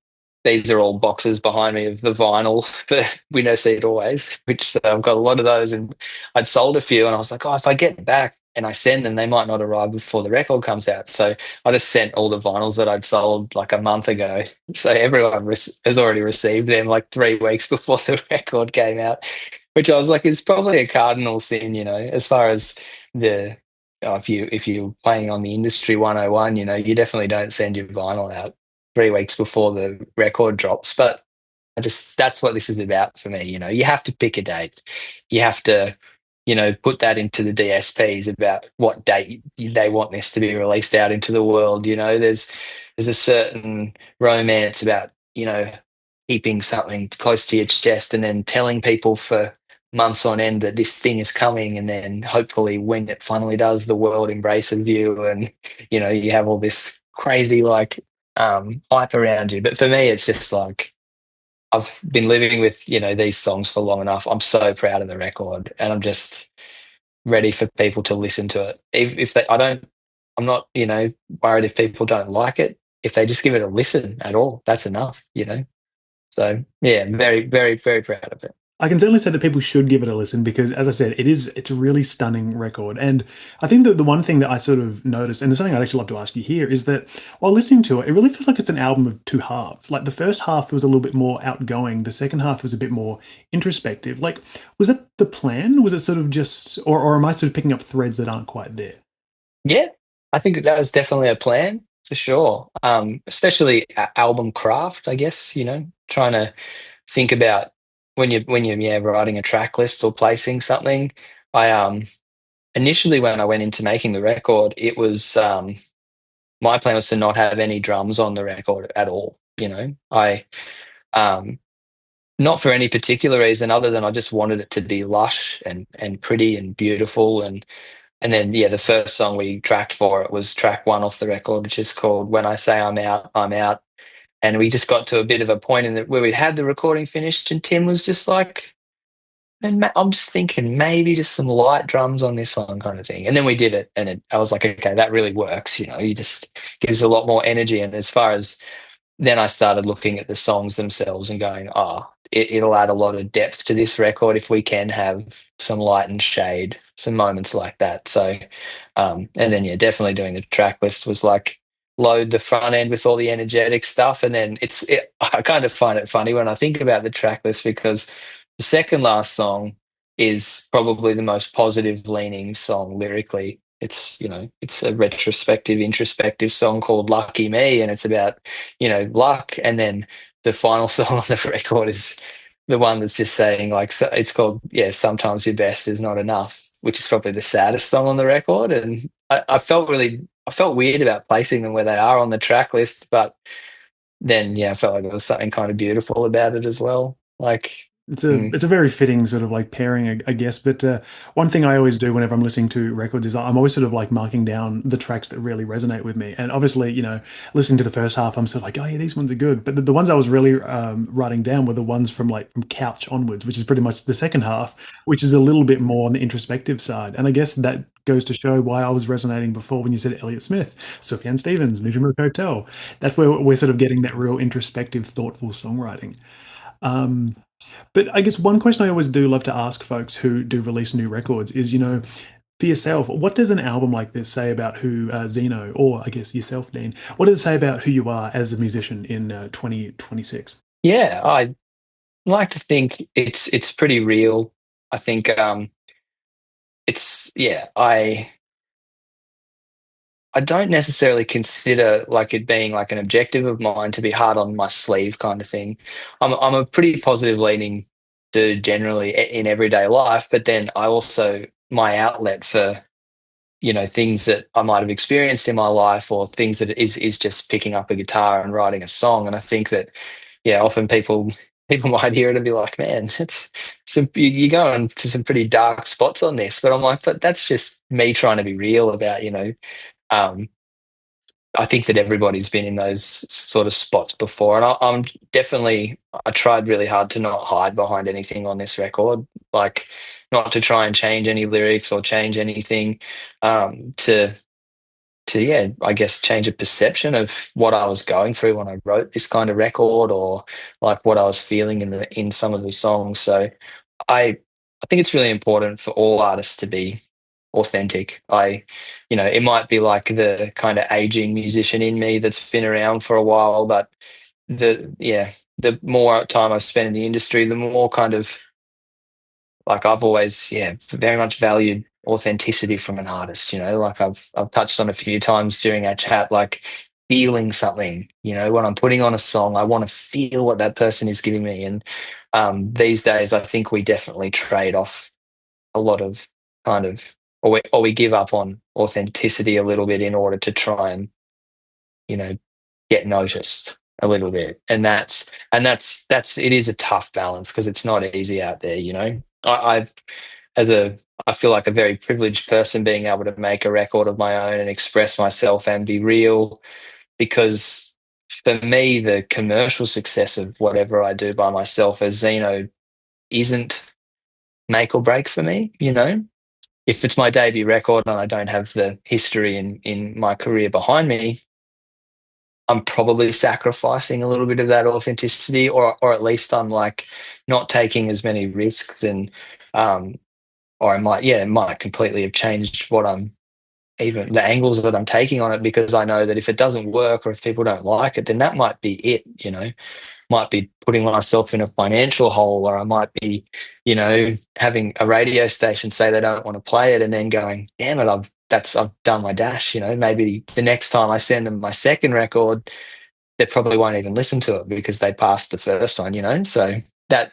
these are all boxes behind me of the vinyl for Window Seat Always, which I've got a lot of those, and I'd sold a few, and I was like, oh, if I get back and I send them, they might not arrive before the record comes out. So I just sent all the vinyls that I'd sold like a month ago. So everyone has already received them like 3 weeks before the record came out, which I was like, is probably a cardinal sin, as far as the if you're playing on the industry 101, you definitely don't send your vinyl out 3 weeks before the record drops. But that's what this is about for me. You have to pick a date. You have to, put that into the DSPs about what date they want this to be released out into the world. There's a certain romance about, keeping something close to your chest and then telling people for months on end that this thing is coming, and then hopefully when it finally does, the world embraces you, and you have all this crazy like hype around you. But for me, it's just like I've been living with these songs for long enough. I'm so proud of the record, and I'm just ready for people to listen to it. If they, I don't, I'm not worried if people don't like it. If they just give it a listen at all, that's enough. So yeah, very, very, very proud of it. I can certainly say that people should give it a listen because, as I said, it's a really stunning record. And I think that the one thing that I sort of noticed, and it's something I'd actually love to ask you here, is that while listening to it, it really feels like it's an album of two halves. Like the first half was a little bit more outgoing, the second half was a bit more introspective. Like, was that the plan? Was it sort of just, or am I sort of picking up threads that aren't quite there? Yeah, I think that was definitely a plan for sure. Especially album craft, I guess. Trying to think about when you're writing a track list or placing something. I initially when I went into making the record, it was my plan was to not have any drums on the record at all. I um, not for any particular reason other than I just wanted it to be lush and pretty and beautiful. And then yeah, the first song we tracked for it was track one off the record, which is called "When I Say I'm Out, I'm Out." And we just got to a bit of a point in that where we had the recording finished, and Tim was just like, "Man, I'm just thinking maybe just some light drums on this one kind of thing." And then we did it, and I was like, okay, that really works. You just gives a lot more energy. And as far as then I started looking at the songs themselves and going, oh, it'll add a lot of depth to this record if we can have some light and shade, some moments like that. So, and then, yeah, definitely doing the track list was like load the front end with all the energetic stuff, and then I kind of find it funny when I think about the track list, because the second last song is probably the most positive leaning song lyrically. It's a retrospective, introspective song called Lucky Me, and it's about, luck. And then the final song on the record is the one that's just saying, like, so it's called, yeah, Sometimes Your Best Is Not Enough, which is probably the saddest song on the record. And I felt weird about placing them where they are on the track list, but then, yeah, I felt like there was something kind of beautiful about it as well. Like, It's a very fitting sort of like pairing, I guess. But one thing I always do whenever I'm listening to records is I'm always sort of like marking down the tracks that really resonate with me. And obviously, listening to the first half, I'm sort of like, oh yeah, these ones are good. But the ones I was really writing down were the ones from Couch onwards, which is pretty much the second half, which is a little bit more on the introspective side. And I guess that goes to show why I was resonating before when you said Elliott Smith, Sufjan Stevens, Nujum Hotel. That's where we're sort of getting that real introspective, thoughtful songwriting. Um, but I guess one question I always do love to ask folks who do release new records is, for yourself, what does an album like this say about who Zeano, or I guess yourself, Dean, what does it say about who you are as a musician in 2026? yeah, I like to think it's pretty real. I think it's yeah, I don't necessarily consider like it being like an objective of mine to be hard on my sleeve kind of thing. I'm a pretty positive leaning dude generally in everyday life, but then I also, my outlet for, things that I might have experienced in my life, or things that is just picking up a guitar and writing a song. And I think that, yeah, often people might hear it and be like, man, you're going to some pretty dark spots on this. But I'm like, but that's just me trying to be real about, um, I think that everybody's been in those sort of spots before, and I'm definitely. I tried really hard to not hide behind anything on this record, like not to try and change any lyrics or change anything, to yeah, I guess change a perception of what I was going through when I wrote this kind of record, or like what I was feeling in some of the songs. So I I think it's really important for all artists to be authentic. It might be like the kind of aging musician in me that's been around for a while, but the more time I've spent in the industry, the more kind of like I've always, yeah, very much valued authenticity from an artist, like I've touched on a few times during our chat, like feeling something, when I'm putting on a song, I want to feel what that person is giving me. And these days, I think we definitely trade off a lot of kind of, or we give up on authenticity a little bit in order to try and, you know, get noticed a little bit. And that's it is a tough balance because it's not easy out there, I've as a I feel like a very privileged person being able to make a record of my own and express myself and be real, because for me the commercial success of whatever I do by myself as Zeno isn't make or break for me. If it's my debut record and I don't have the history in my career behind me, I'm probably sacrificing a little bit of that authenticity, or at least I'm like not taking as many risks, and um or it might completely have changed what I'm, even the angles that I'm taking on it, because I know that if it doesn't work or if people don't like it, then that might be it. Might be putting myself in a financial hole, or I might be, having a radio station say they don't want to play it, and then going, damn it, I've done my dash. Maybe the next time I send them my second record, they probably won't even listen to it because they passed the first one. So that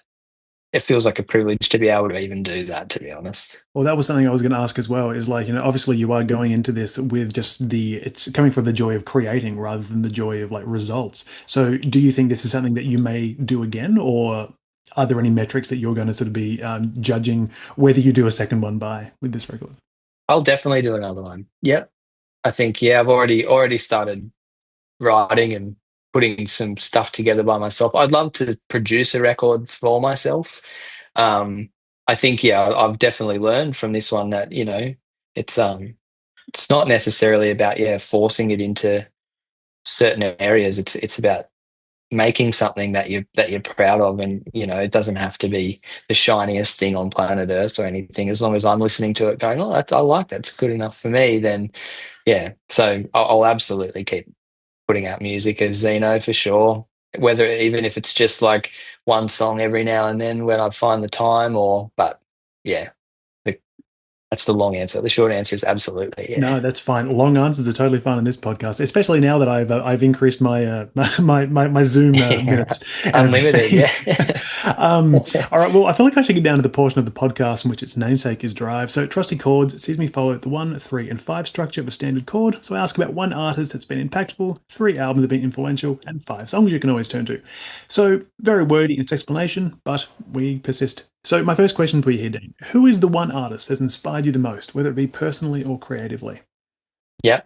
it feels like a privilege to be able to even do that, to be honest. Well, that was something I was going to ask as well. Is like, obviously you are going into this with just it's coming from the joy of creating rather than the joy of like results. So, do you think this is something that you may do again, or are there any metrics that you're going to sort of be judging whether you do a second one by with this record? I'll definitely do another one. Yep. I think, yeah, I've already started writing and putting some stuff together by myself. I'd love to produce a record for myself. Um, I think, yeah, I've definitely learned from this one that, it's it's not necessarily about, yeah, forcing it into certain areas. It's about making something that you're proud of, and it doesn't have to be the shiniest thing on planet Earth or anything. As long as I'm listening to it going, oh, I like that's good enough for me, then yeah. So I'll absolutely putting out music as Zeano for sure. Whether even if it's just like one song every now and then when I find the time, or but yeah, the, that's the long answer. The short answer is absolutely yeah. No, that's fine. Long answers are totally fine in this podcast, especially now that I've increased my my Zoom Yeah, minutes and unlimited. everything. Yeah, um, all right. Well, I feel like I should get down to the portion of the podcast in which its namesake is derived. So, trusty chords sees me follow the 1, 3, and 5 structure of a standard chord. So, I ask about one artist that's been impactful, 3 albums that have been influential, and 5 songs you can always turn to. So, very wordy in its explanation, but we persist. So, my first question for you here, Dean: who is the one artist that's inspired you the most, whether it be personally or creatively? yeah.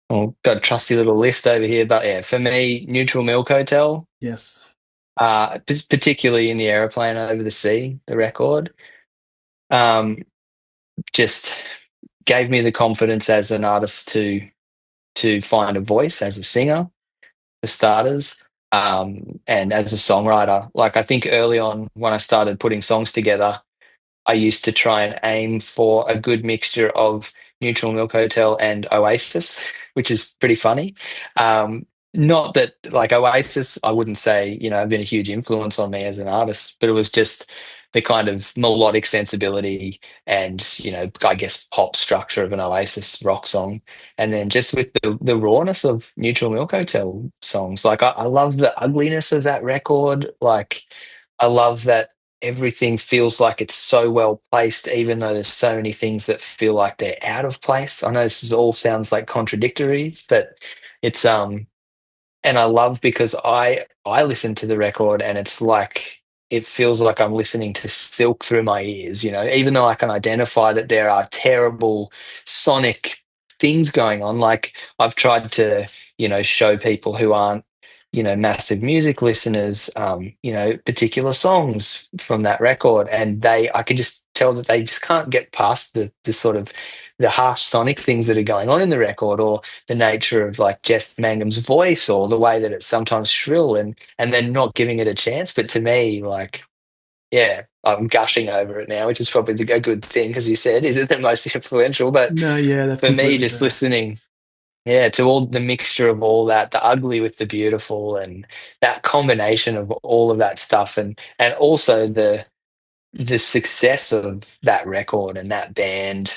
Well, got a trusty little list over here, but yeah, for me, Neutral Milk Hotel, Yes. particularly in the aeroplane over the sea, the record, um, just gave me the confidence as an artist to find a voice as a singer, for starters, and as a songwriter. Like I think early on when I started putting songs together, I used to try and aim for a good mixture of Neutral Milk Hotel and Oasis, which is pretty funny. Not that like Oasis, I wouldn't say, have been a huge influence on me as an artist, but it was just the kind of melodic sensibility and, I guess pop structure of an Oasis rock song. And then just with the rawness of Neutral Milk Hotel songs. Like I love the ugliness of that record. Like I love that everything feels like it's so well placed, even though there's so many things that feel like they're out of place. I know all sounds like contradictory, but it's and I love because I listen to the record and it's like it feels like I'm listening to silk through my ears, even though I can identify that there are terrible sonic things going on. Like I've tried to, show people who aren't, massive music listeners, particular songs from that record, and I could just tell that they just can't get past the sort of the harsh sonic things that are going on in the record, or the nature of like Jeff Mangum's voice, or the way that it's sometimes shrill, and then not giving it a chance. But to me, like, yeah, I'm gushing over it now, which is probably a good thing because you said, is it the most influential? But No, yeah, that's for me, completely just fair. listening, yeah, to all the mixture of all that, the ugly with the beautiful, and that combination of all of that stuff, and also the success of that record and that band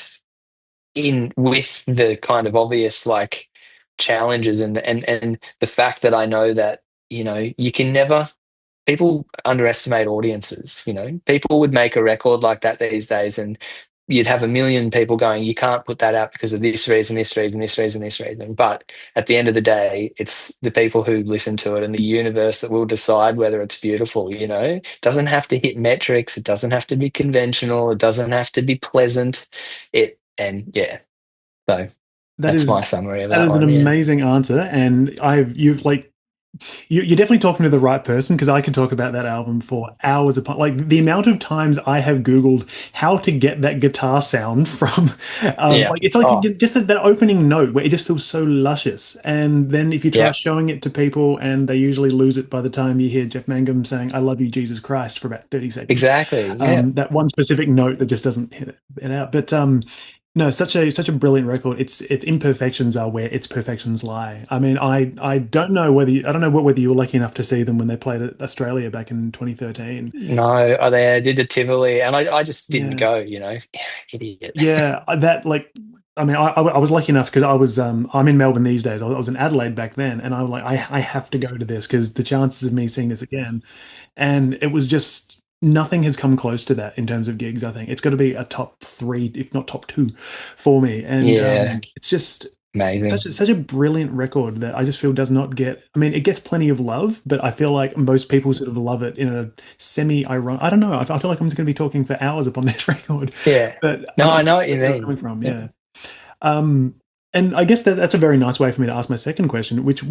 in with the kind of obvious like challenges, and the fact that I know that you can never, people underestimate audiences. People would make a record like that these days, and you'd have a million people going, you can't put that out because of this reason, this reason, this reason, this reason. But at the end of the day, it's the people who listen to it and the universe that will decide whether it's beautiful. It doesn't have to hit metrics. It doesn't have to be conventional. It doesn't have to be pleasant. And yeah, so That that's is my summary of that that is an one. Yeah. amazing answer, and you've like you're definitely talking to the right person because I could talk about that album for hours upon. Like the amount of times I have Googled how to get that guitar sound from, Yeah. like it's like Oh, just that opening note where it just feels so luscious, and then if you try yeah. showing it to people, and they usually lose it by the time you hear Jeff Mangum saying "I love you, Jesus Christ" for about 30 seconds. Exactly. Yeah. That one specific note that just doesn't hit it out, but no, such a brilliant record. Its imperfections are where its perfections lie. I mean, I don't know I don't know whether you were lucky enough to see them when they played at Australia back in 2013. No, they did the Tivoli, and I just didn't Yeah, go. Idiot. yeah, that like. I mean, I was lucky enough because I'm in Melbourne these days. I was in Adelaide back then, and I was like, I have to go to this because the chances of me seeing this again, and it was just nothing has come close to that in terms of gigs. I think it's got to be a top three, if not top two, for me. And Yeah, it's just amazing. such a brilliant record that I just feel does not get. I mean, it gets plenty of love, but I feel like most people sort of love it in a semi-ironic. I don't know. I feel like I'm just going to be talking for hours upon this record, Yeah. but No, I I know think what you that's where I'm mean. coming from. Yeah. Yeah. Um, and I guess that's a very nice way for me to ask my second question, which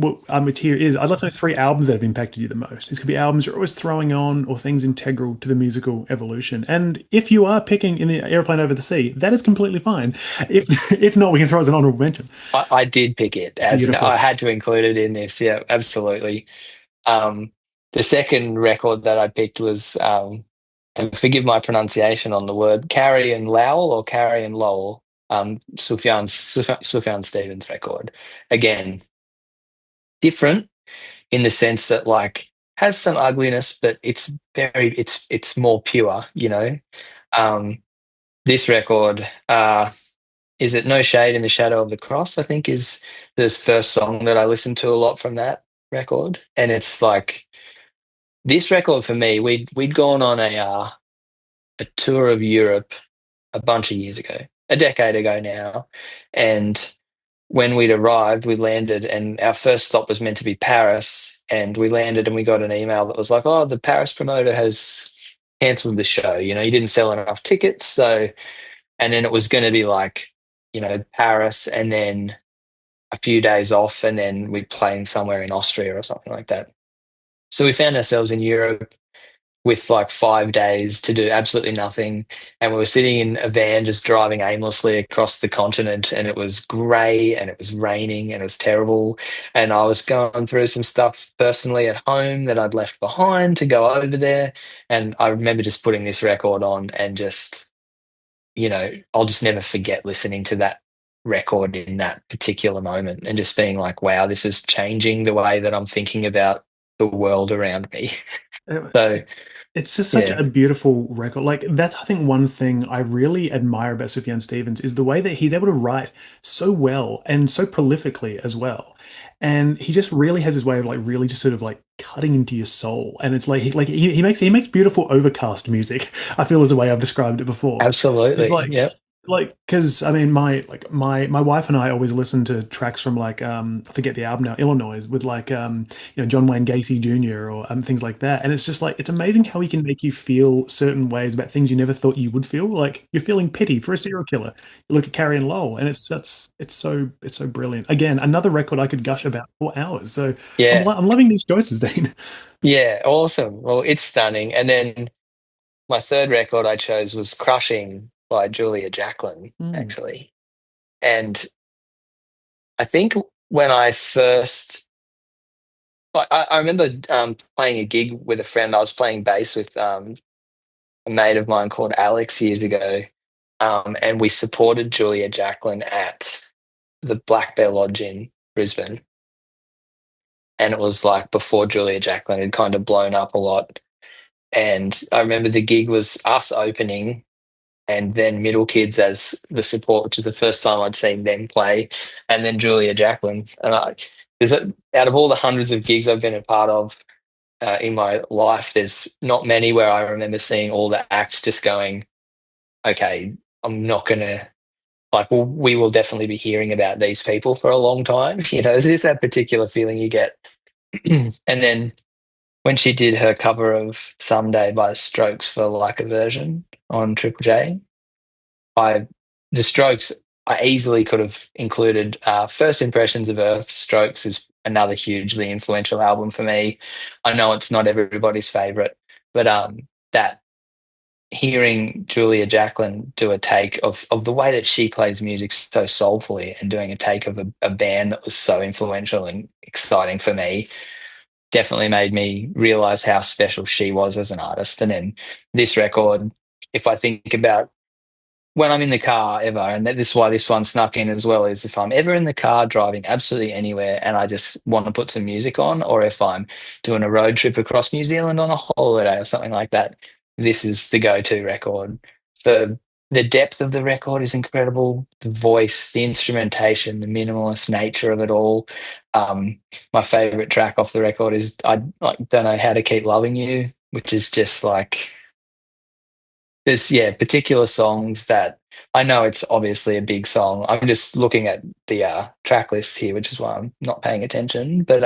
here is I'd like to know 3 albums that have impacted you the most. These could be albums you're always throwing on or things integral to the musical evolution. And if you are picking in the airplane over the sea, that is completely fine. If not, we can throw it as an honorable mention. I did pick it as I Beautiful. had to include it in this. Yeah, absolutely. Um, the second record that I picked was, and forgive my pronunciation on the word, Carrie and Lowell or Carrie and Lowell, Sufjan Stevens record. Again, different in the sense that like has some ugliness, but it's more pure, you know. Um, this record, is it No Shade in the Shadow of the Cross? I think is the first song that I listened to a lot from that record, and it's like this record for me. We'd gone on a tour of Europe a bunch of years ago, a decade ago now, and when we'd arrived, we landed, and our first stop was meant to be Paris. And we landed, and we got an email that was like, "Oh, the Paris promoter has cancelled the show. You know, you didn't sell enough tickets." So, and then it was going to be like, you know, Paris, and then a few days off, and then we'd playing somewhere in Austria or something like that. So we found ourselves in Europe with like 5 days to do absolutely nothing. And we were sitting in a van just driving aimlessly across the continent, and it was grey and it was raining and it was terrible. And I was going through some stuff personally at home that I'd left behind to go over there. And I remember just putting this record on and just, you know, I'll just never forget listening to that record in that particular moment and just being like, wow, this is changing the way that I'm thinking about the world around me. So, It's just such yeah. a beautiful record. Like that's I think one thing I really admire about Sufjan Stevens is the way that he's able to write so well and so prolifically as well. And he just really has his way of like really just sort of like cutting into your soul. And it's like he makes beautiful overcast music. I feel is the way I've described it before. It's Absolutely. Yep. like because I mean my wife and I always listen to tracks from like I forget the album now, Illinois, with like John Wayne Gacy Jr. or things like that. And it's just like it's amazing how he can make you feel certain ways about things you never thought you would feel. Like you're feeling pity for a serial killer. You look at Carrie and Lowell, and it's so brilliant. Again, another record I could gush about for hours. So Yeah. I'm loving these choices, Dean. Yeah. Awesome. Well, it's stunning. And then my third record I chose was Crushing by Julia Jacklin, Mm, actually. And I think when I first, I remember playing a gig with a friend. I was playing bass with a mate of mine called Alex years ago. And we supported Julia Jacklin at the Black Bear Lodge in Brisbane. And it was like before Julia Jacklin had kind of blown up a lot. And I remember the gig was us opening and then Middle Kids as the support, which is the first time I'd seen them play, and then Julia Jacklin. And out of all the hundreds of gigs I've been a part of in my life, there's not many where I remember seeing all the acts just going, okay, I'm not going to, like, well, we will definitely be hearing about these people for a long time. You know, it's just that particular feeling you get. And then when she did her cover of Someday by Strokes for Like a Version on Triple J, I the Strokes I easily could have included. First Impressions of Earth, Strokes is another hugely influential album for me. I know it's not everybody's favorite, but that hearing Julia Jacklin do a take of the way that she plays music so soulfully and doing a take of a band that was so influential and exciting for me definitely made me realize how special she was as an artist. And then this record, if I think about when I'm in the car ever, and this is why this one snuck in as well, is if I'm ever in the car driving absolutely anywhere and I just want to put some music on, or if I'm doing a road trip across New Zealand on a holiday or something like that, this is the go-to record. The depth of the record is incredible. The voice, the instrumentation, the minimalist nature of it all. My favorite track off the record is I like, Don't Know How to Keep Loving You, which is just like there's particular songs that I know it's obviously a big song. I'm just looking at the track list here, which is why I'm not paying attention. But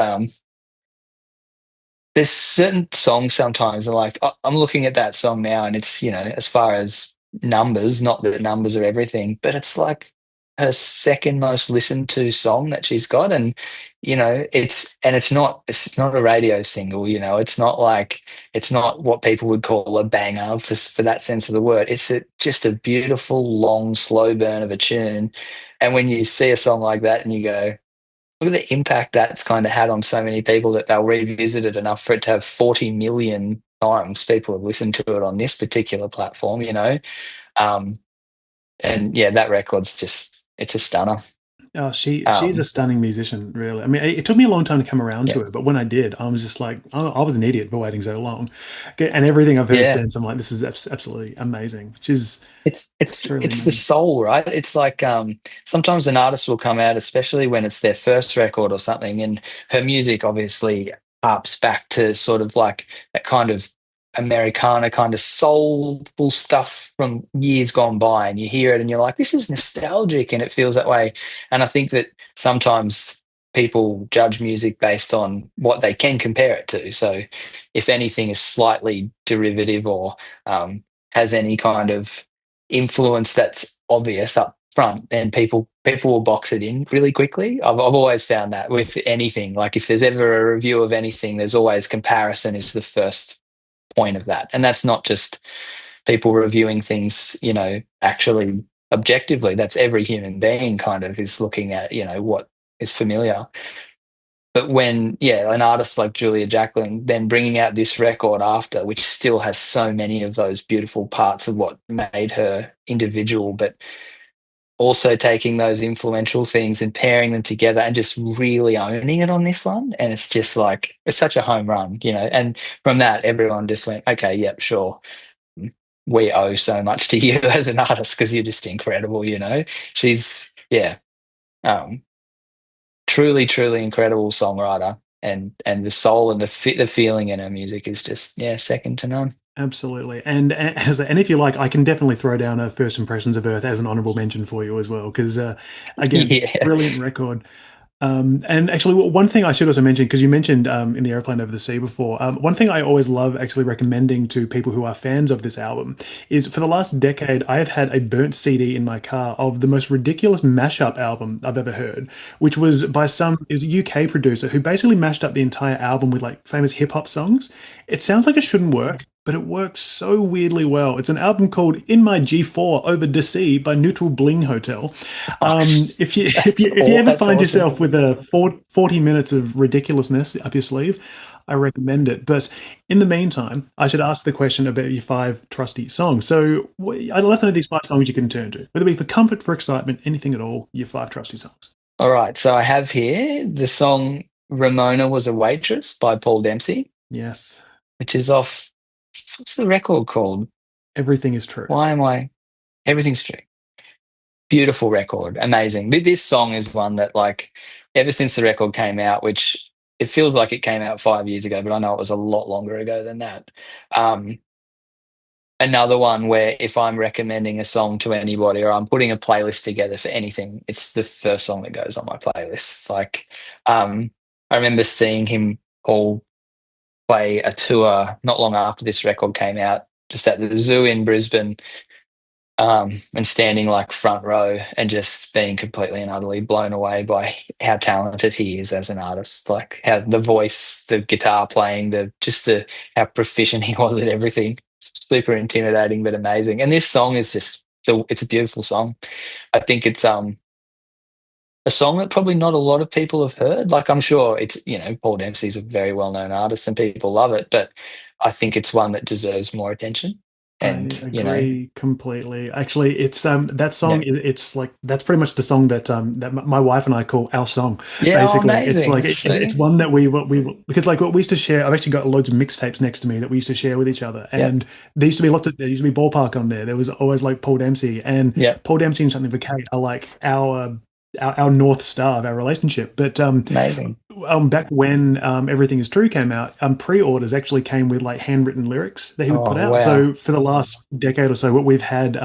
there's certain songs sometimes are like I'm looking at that song now, and it's as far as numbers, not that numbers are everything, but it's like her second most listened to song that she's got, and it's not a radio single. It's not what people would call a banger for that sense of the word. It's just a beautiful long slow burn of a tune, and when you see a song like that and you go, look at the impact that's kind of had on so many people that they'll revisit it enough for it to have 40 million times people have listened to it on this particular platform. Um, and yeah, that record's just, it's a stunner. Oh, she's a Um, stunning musician, really. I mean, it took me a long time to come around to yeah, it, but when I did, I was just like, I was an idiot for waiting so long. Okay, and everything I've heard yeah. since, I'm like, this is absolutely amazing. It's truly It's the amazing. soul, right? It's like sometimes an artist will come out, especially when it's their first record or something, and her music obviously harps back to sort of like that kind of Americana kind of soulful stuff from years gone by, and you hear it and you're like, this is nostalgic, and it feels that way. And I think that sometimes people judge music based on what they can compare it to. So if anything is slightly derivative or has any kind of influence that's obvious up front, then people will box it in really quickly. I've always found that with anything. Like if there's ever a review of anything, there's always comparison is the first point of that. And that's not just people reviewing things, actually objectively. That's every human being kind of is looking at, what is familiar. But when, yeah, an artist like Julia Jacqueline then bringing out this record after, which still has so many of those beautiful parts of what made her individual, but also taking those influential things and pairing them together and just really owning it on this one. And it's just like, it's such a home run, And from that, everyone just went, okay, yep, sure. We owe so much to you as an artist because you're just incredible, She's, yeah. Um, Truly, truly incredible songwriter, and the soul and the feeling in her music is just second to none. Absolutely. And if you like, I can definitely throw down a First Impressions of Earth as an honorable mention for you as well, because again, Yeah, brilliant record. And actually, one thing I should also mention, because you mentioned in the airplane over the sea before, one thing I always love actually recommending to people who are fans of this album is for the last decade, I have had a burnt CD in my car of the most ridiculous mashup album I've ever heard, which was by is a UK producer who basically mashed up the entire album with like famous hip hop songs. It sounds like it shouldn't work, but it works so weirdly well. It's an album called "In My G4 Over the Sea" by Neutral Bling Hotel. If you if you ever that's find awesome. yourself with 40 minutes of ridiculousness up your sleeve, I recommend it. But in the meantime, I should ask the question about your five trusty songs. So I'd love to know these five songs you can turn to, whether it be for comfort, for excitement, anything at all. Your five trusty songs. All right, so I have here the song "Ramona Was a Waitress" by Paul Dempsey, Yes, which is off. What's the record called? everything is true. Why am I? Everything's true. Beautiful record, amazing. This song is one that, like, ever since the record came out, which it feels like it came out 5 years ago, but I know it was a lot longer ago than that. Um, Another one where if I'm recommending a song to anybody or I'm putting a playlist together for anything, it's the first song that goes on my playlist. Like, um, I remember seeing him all play a tour not long after this record came out, just at the zoo in Brisbane, and standing like front row and just being completely and utterly blown away by how talented he is as an artist, like how the voice, the guitar playing, the how proficient he was at everything. Super intimidating but amazing. And this song is just so it's a beautiful song. I think it's a song that probably not a lot of people have heard. Like I'm sure it's Paul Dempsey's a very well known artist and people love it, but I think it's one that deserves more attention. I And agree completely. Actually, it's that song yeah, is it's like that's pretty much the song that my wife and I call our song. yeah, oh, Basically, it's amazing. like it's See, one that we because like what we used to share. I've actually got loads of mixtapes next to me that we used to share with each other, yep, and there used to be ballpark on there. There was always like Paul Dempsey and yep, Paul Dempsey and something for Kate are like our north star of our relationship. But amazing. back when Everything Is True came out, pre-orders actually came with like handwritten lyrics that he would put Oh out. wow, So for the last decade or so, what we've had,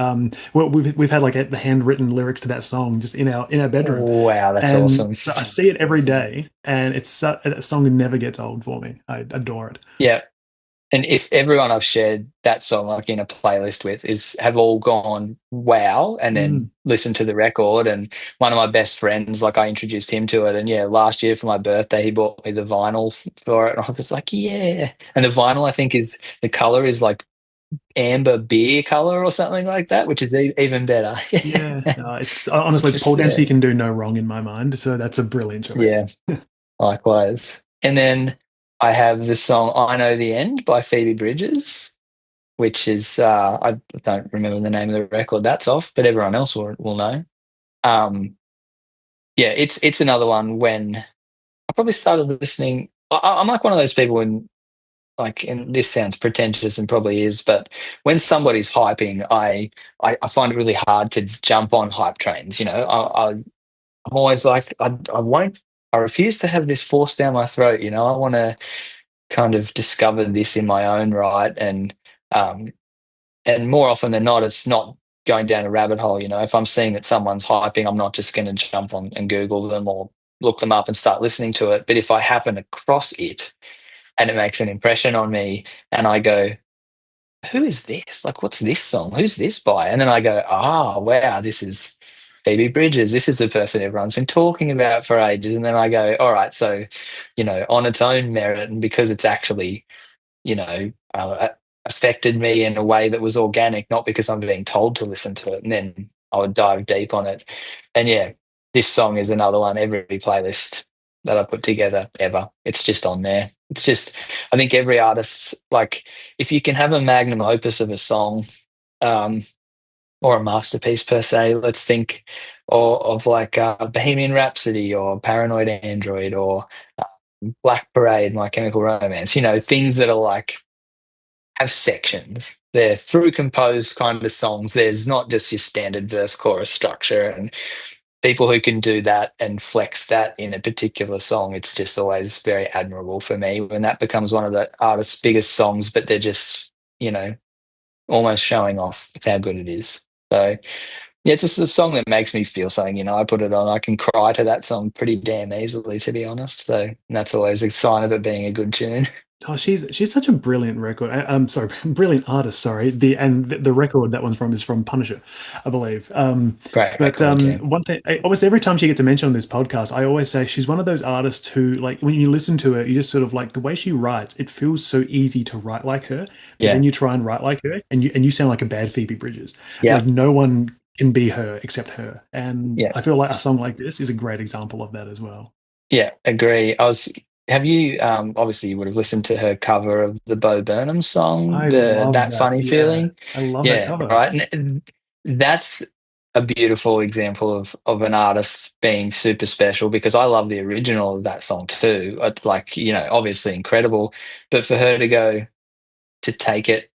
we've had like the handwritten lyrics to that song just in our bedroom, wow, that's and awesome. so I see it every day, and that song never gets old for me. I adore it. Yeah, and if everyone I've shared that song like in a playlist with is have all gone wow, and Mm, then listened to the record, and one of my best friends, like I introduced him to it, and yeah, last year for my birthday he bought me the vinyl for it, and I was just like, yeah, and the vinyl I think is the color is like amber beer color or something like that, which is even better. yeah, no, it's Which honestly Paul was Dempsey can do no wrong in my mind, so that's a brilliant choice. yeah. Likewise. And then I have the song I Know the End by Phoebe Bridgers, which is, I don't remember the name of the record that's off, but everyone else will know. Um, yeah, it's another one when I probably started listening. I'm like one of those people when like, and this sounds pretentious and probably is, but when somebody's hyping, I find it really hard to jump on hype trains. You know, I'm always like, I won't, I refuse to have this forced down my throat. You know, I want to kind of discover this in my own right, um, and more often than not, it's not going down a rabbit hole. You know, if I'm seeing that someone's hyping, I'm not just going to jump on and Google them or look them up and start listening to it. But if I happen across it and it makes an impression on me, and I go, who is this? Like, what's this song? Who's this by? And then I go, ah, wow, this is Phoebe Bridges. This is the person everyone's been talking about for ages. And then I go, all right, so, you know, on its own merit, and because it's actually, you know, affected me in a way that was organic, not because I'm being told to listen to it. And then I would dive deep on it. And yeah, this song is another one. Every playlist that I put together ever, it's just on there. It's just, I think every artist, like, if you can have a magnum opus of a song, um, or a masterpiece per se, let's think of like Bohemian Rhapsody or Paranoid Android or Black Parade, My Chemical Romance, you know, things that are like have sections. They're through composed kind of songs. There's not just your standard verse chorus structure, and people who can do that and flex that in a particular song, it's just always very admirable for me when that becomes one of the artist's biggest songs, but they're just, you know, almost showing off how good it is. So yeah, it's just a song that makes me feel something. You know, I put it on, I can cry to that song pretty damn easily, to be honest. So that's always a sign of it being a good tune. Oh, she's such a brilliant record. I'm sorry, brilliant artist. Sorry. The record that one's from is from Punisher, I believe. Great But record, yeah. one thing, almost every time she gets a mention on this podcast, I always say she's one of those artists who, like, when you listen to her, you just sort of like the way she writes. It feels so easy to write like her, but then Yeah. you try and write like her, and you sound like a bad Phoebe Bridges. Yeah. Like no one can be her except her, and Yeah. I feel like a song like this is a great example of that as well. Yeah, agree. Have you obviously you would have listened to her cover of the Bo Burnham song, I the love That that. Funny Yeah, Feeling? I love that Yeah, cover. right. And that's a beautiful example of an artist being super special because I love the original of that song too. It's like, you know, obviously incredible, but for her to go to take it,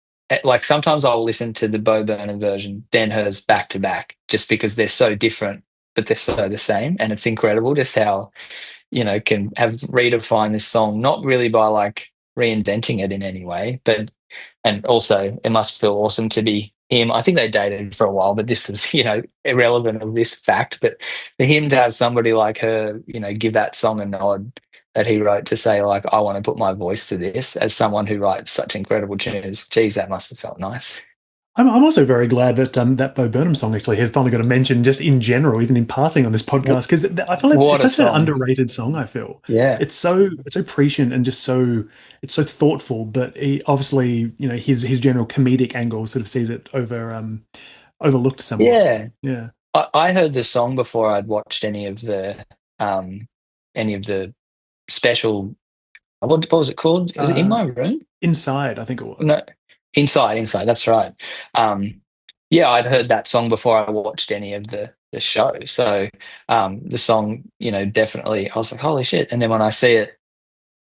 like sometimes I'll listen to the Bo Burnham version, then hers back to back, just because they're so different, but they're so the same. And it's incredible just how, you know, can have redefined this song, not really by like reinventing it in any way, but and also it must feel awesome to be him. I think they dated for a while, but this is, you know, irrelevant of this fact. But for him to have somebody like her, you know, give that song a nod that he wrote to say, like, I want to put my voice to this as someone who writes such incredible tunes. Geez, that must have felt nice. I'm also very glad that that Bo Burnham song actually has finally got a mention just in general, even in passing on this podcast, because I feel like What it's a such an song. underrated song. I feel Yeah. it's so prescient and just so it's so thoughtful. But he, obviously, you know, his general comedic angle sort of sees it overlooked somewhat. Yeah. Yeah. I heard the song before I'd watched um any of the special what was it called? Is it In Uh, My Room? Inside, I think it No, was. Inside, that's right. Yeah, I'd heard that song before I watched any of the show. So the song, you know, definitely I was like, holy shit. And then when I see it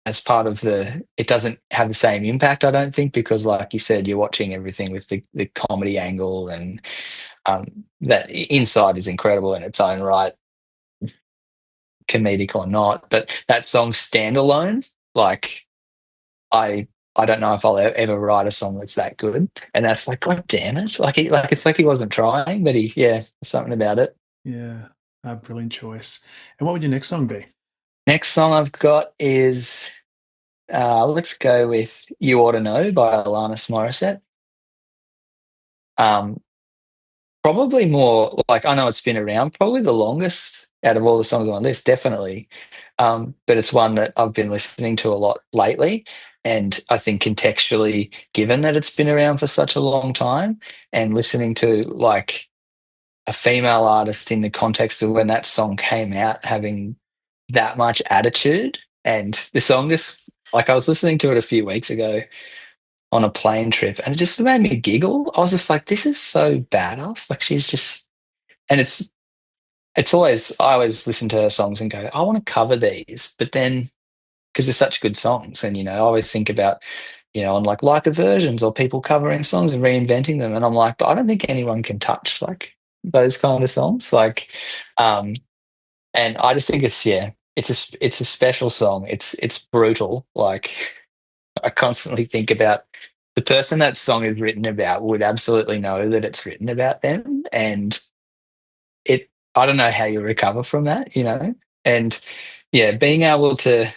as part of it doesn't have the same impact, I don't think, because like you said, you're watching everything with the comedy angle and that Inside is incredible in its own right, comedic or not. But that song standalone, like I don't know if I'll ever write a song that's that good. And that's like, God damn it! Like it's like he wasn't trying, but yeah, something about it. Yeah, a brilliant choice. And what would your next song be? Next song I've got is let's go with "You Ought to Know" by Alanis Morissette. Um, Probably more like I know it's been around, probably the longest out of all the songs on my list, definitely. But it's one that I've been listening to a lot lately. And I think contextually, given that it's been around for such a long time, and listening to like a female artist in the context of when that song came out, having that much attitude, and the song just like I was listening to it a few weeks ago on a plane trip, and it just made me giggle. I was just like, this is so badass. Like she's just, and it's I always listen to her songs and go, I want to cover these, but then because they're such good songs, and I always think about, on like a versions or people covering songs and reinventing them, and I'm like, but I don't think anyone can touch like those kind of songs, like, um, and I just think it's a special song. It's brutal. Like I constantly think about the person that song is written about would absolutely know that it's written about them, and it. I don't know how you recover from that, and yeah, being able to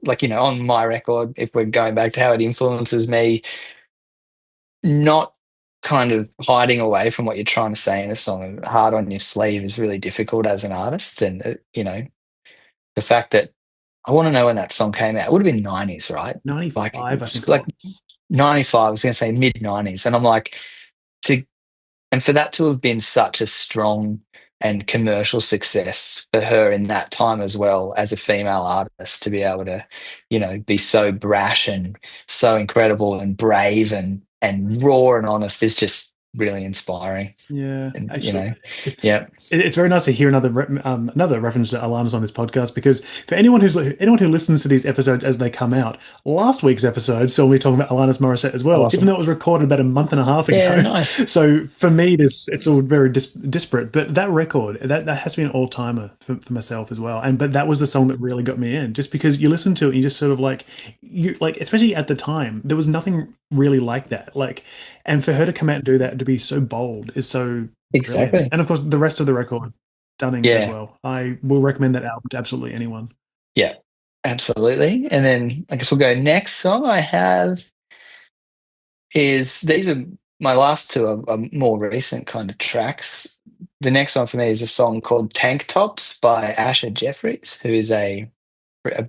like on my record, if we're going back to how it influences me, not kind of hiding away from what you're trying to say in a song, hard on your sleeve is really difficult as an artist, and the fact that I want to know when that song came out. It would have been 90s, right? Like, 95, I think it's it like was. 95. I was going to say mid 90s, and I'm like, to and for that to have been such a strong and commercial success for her in that time as well as a female artist, to be able to, be so brash and so incredible and brave and raw and honest is just really inspiring. Yeah, And actually, yeah, it's very nice to hear another reference to Alana's on this podcast, because for anyone who listens to these episodes as they come out, last week's episode saw me talking about Alanis Morissette as well, even awesome. though it was recorded about a month and a half Yeah, ago. nice. So for me, this it's all very disparate. But that record, that has to be an all timer for myself as well. But that was the song that really got me in, just because you listen to it, and you just sort of like especially at the time, there was nothing really like that. Like, and for her to come out and do that, to be so bold, is so brilliant. Exactly. And of course, the rest of the record, stunning as Yeah, well. I will recommend that album to absolutely anyone. yeah, absolutely. And then I guess we'll go next song I have is these are my last two are more recent kind of tracks. The next one for me is a song called Tank Tops by Asher Jeffries, who is a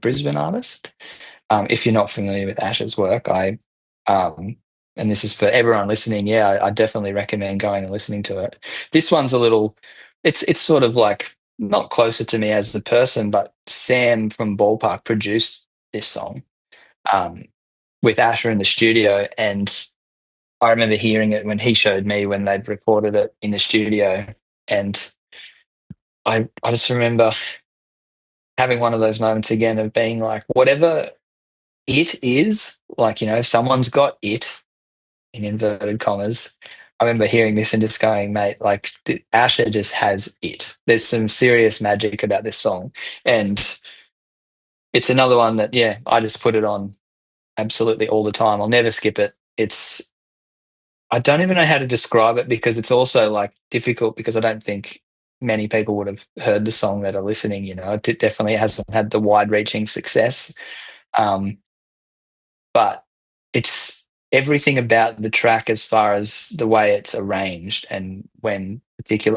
Brisbane artist. If you're not familiar with Asher's work, um, and this is for everyone listening, yeah, I definitely recommend going and listening to it. This one's a little, it's sort of like not closer to me as a person, but Sam from Ballpark produced this song um, with Asher in the studio, and I remember hearing it when he showed me when they'd recorded it in the studio, and I just remember having one of those moments again of being like, whatever it is, like, if someone's got it in inverted commas, I remember hearing this and just going, mate, like Asher just has it. There's some serious magic about this song. And it's another one that, yeah, I just put it on absolutely all the time. I'll never skip it. I don't even know how to describe it, because it's also like difficult, because I don't think many people would have heard the song that are listening. It definitely hasn't had the wide reaching success. Um, but it's everything about the track, as far as the way it's arranged and when particular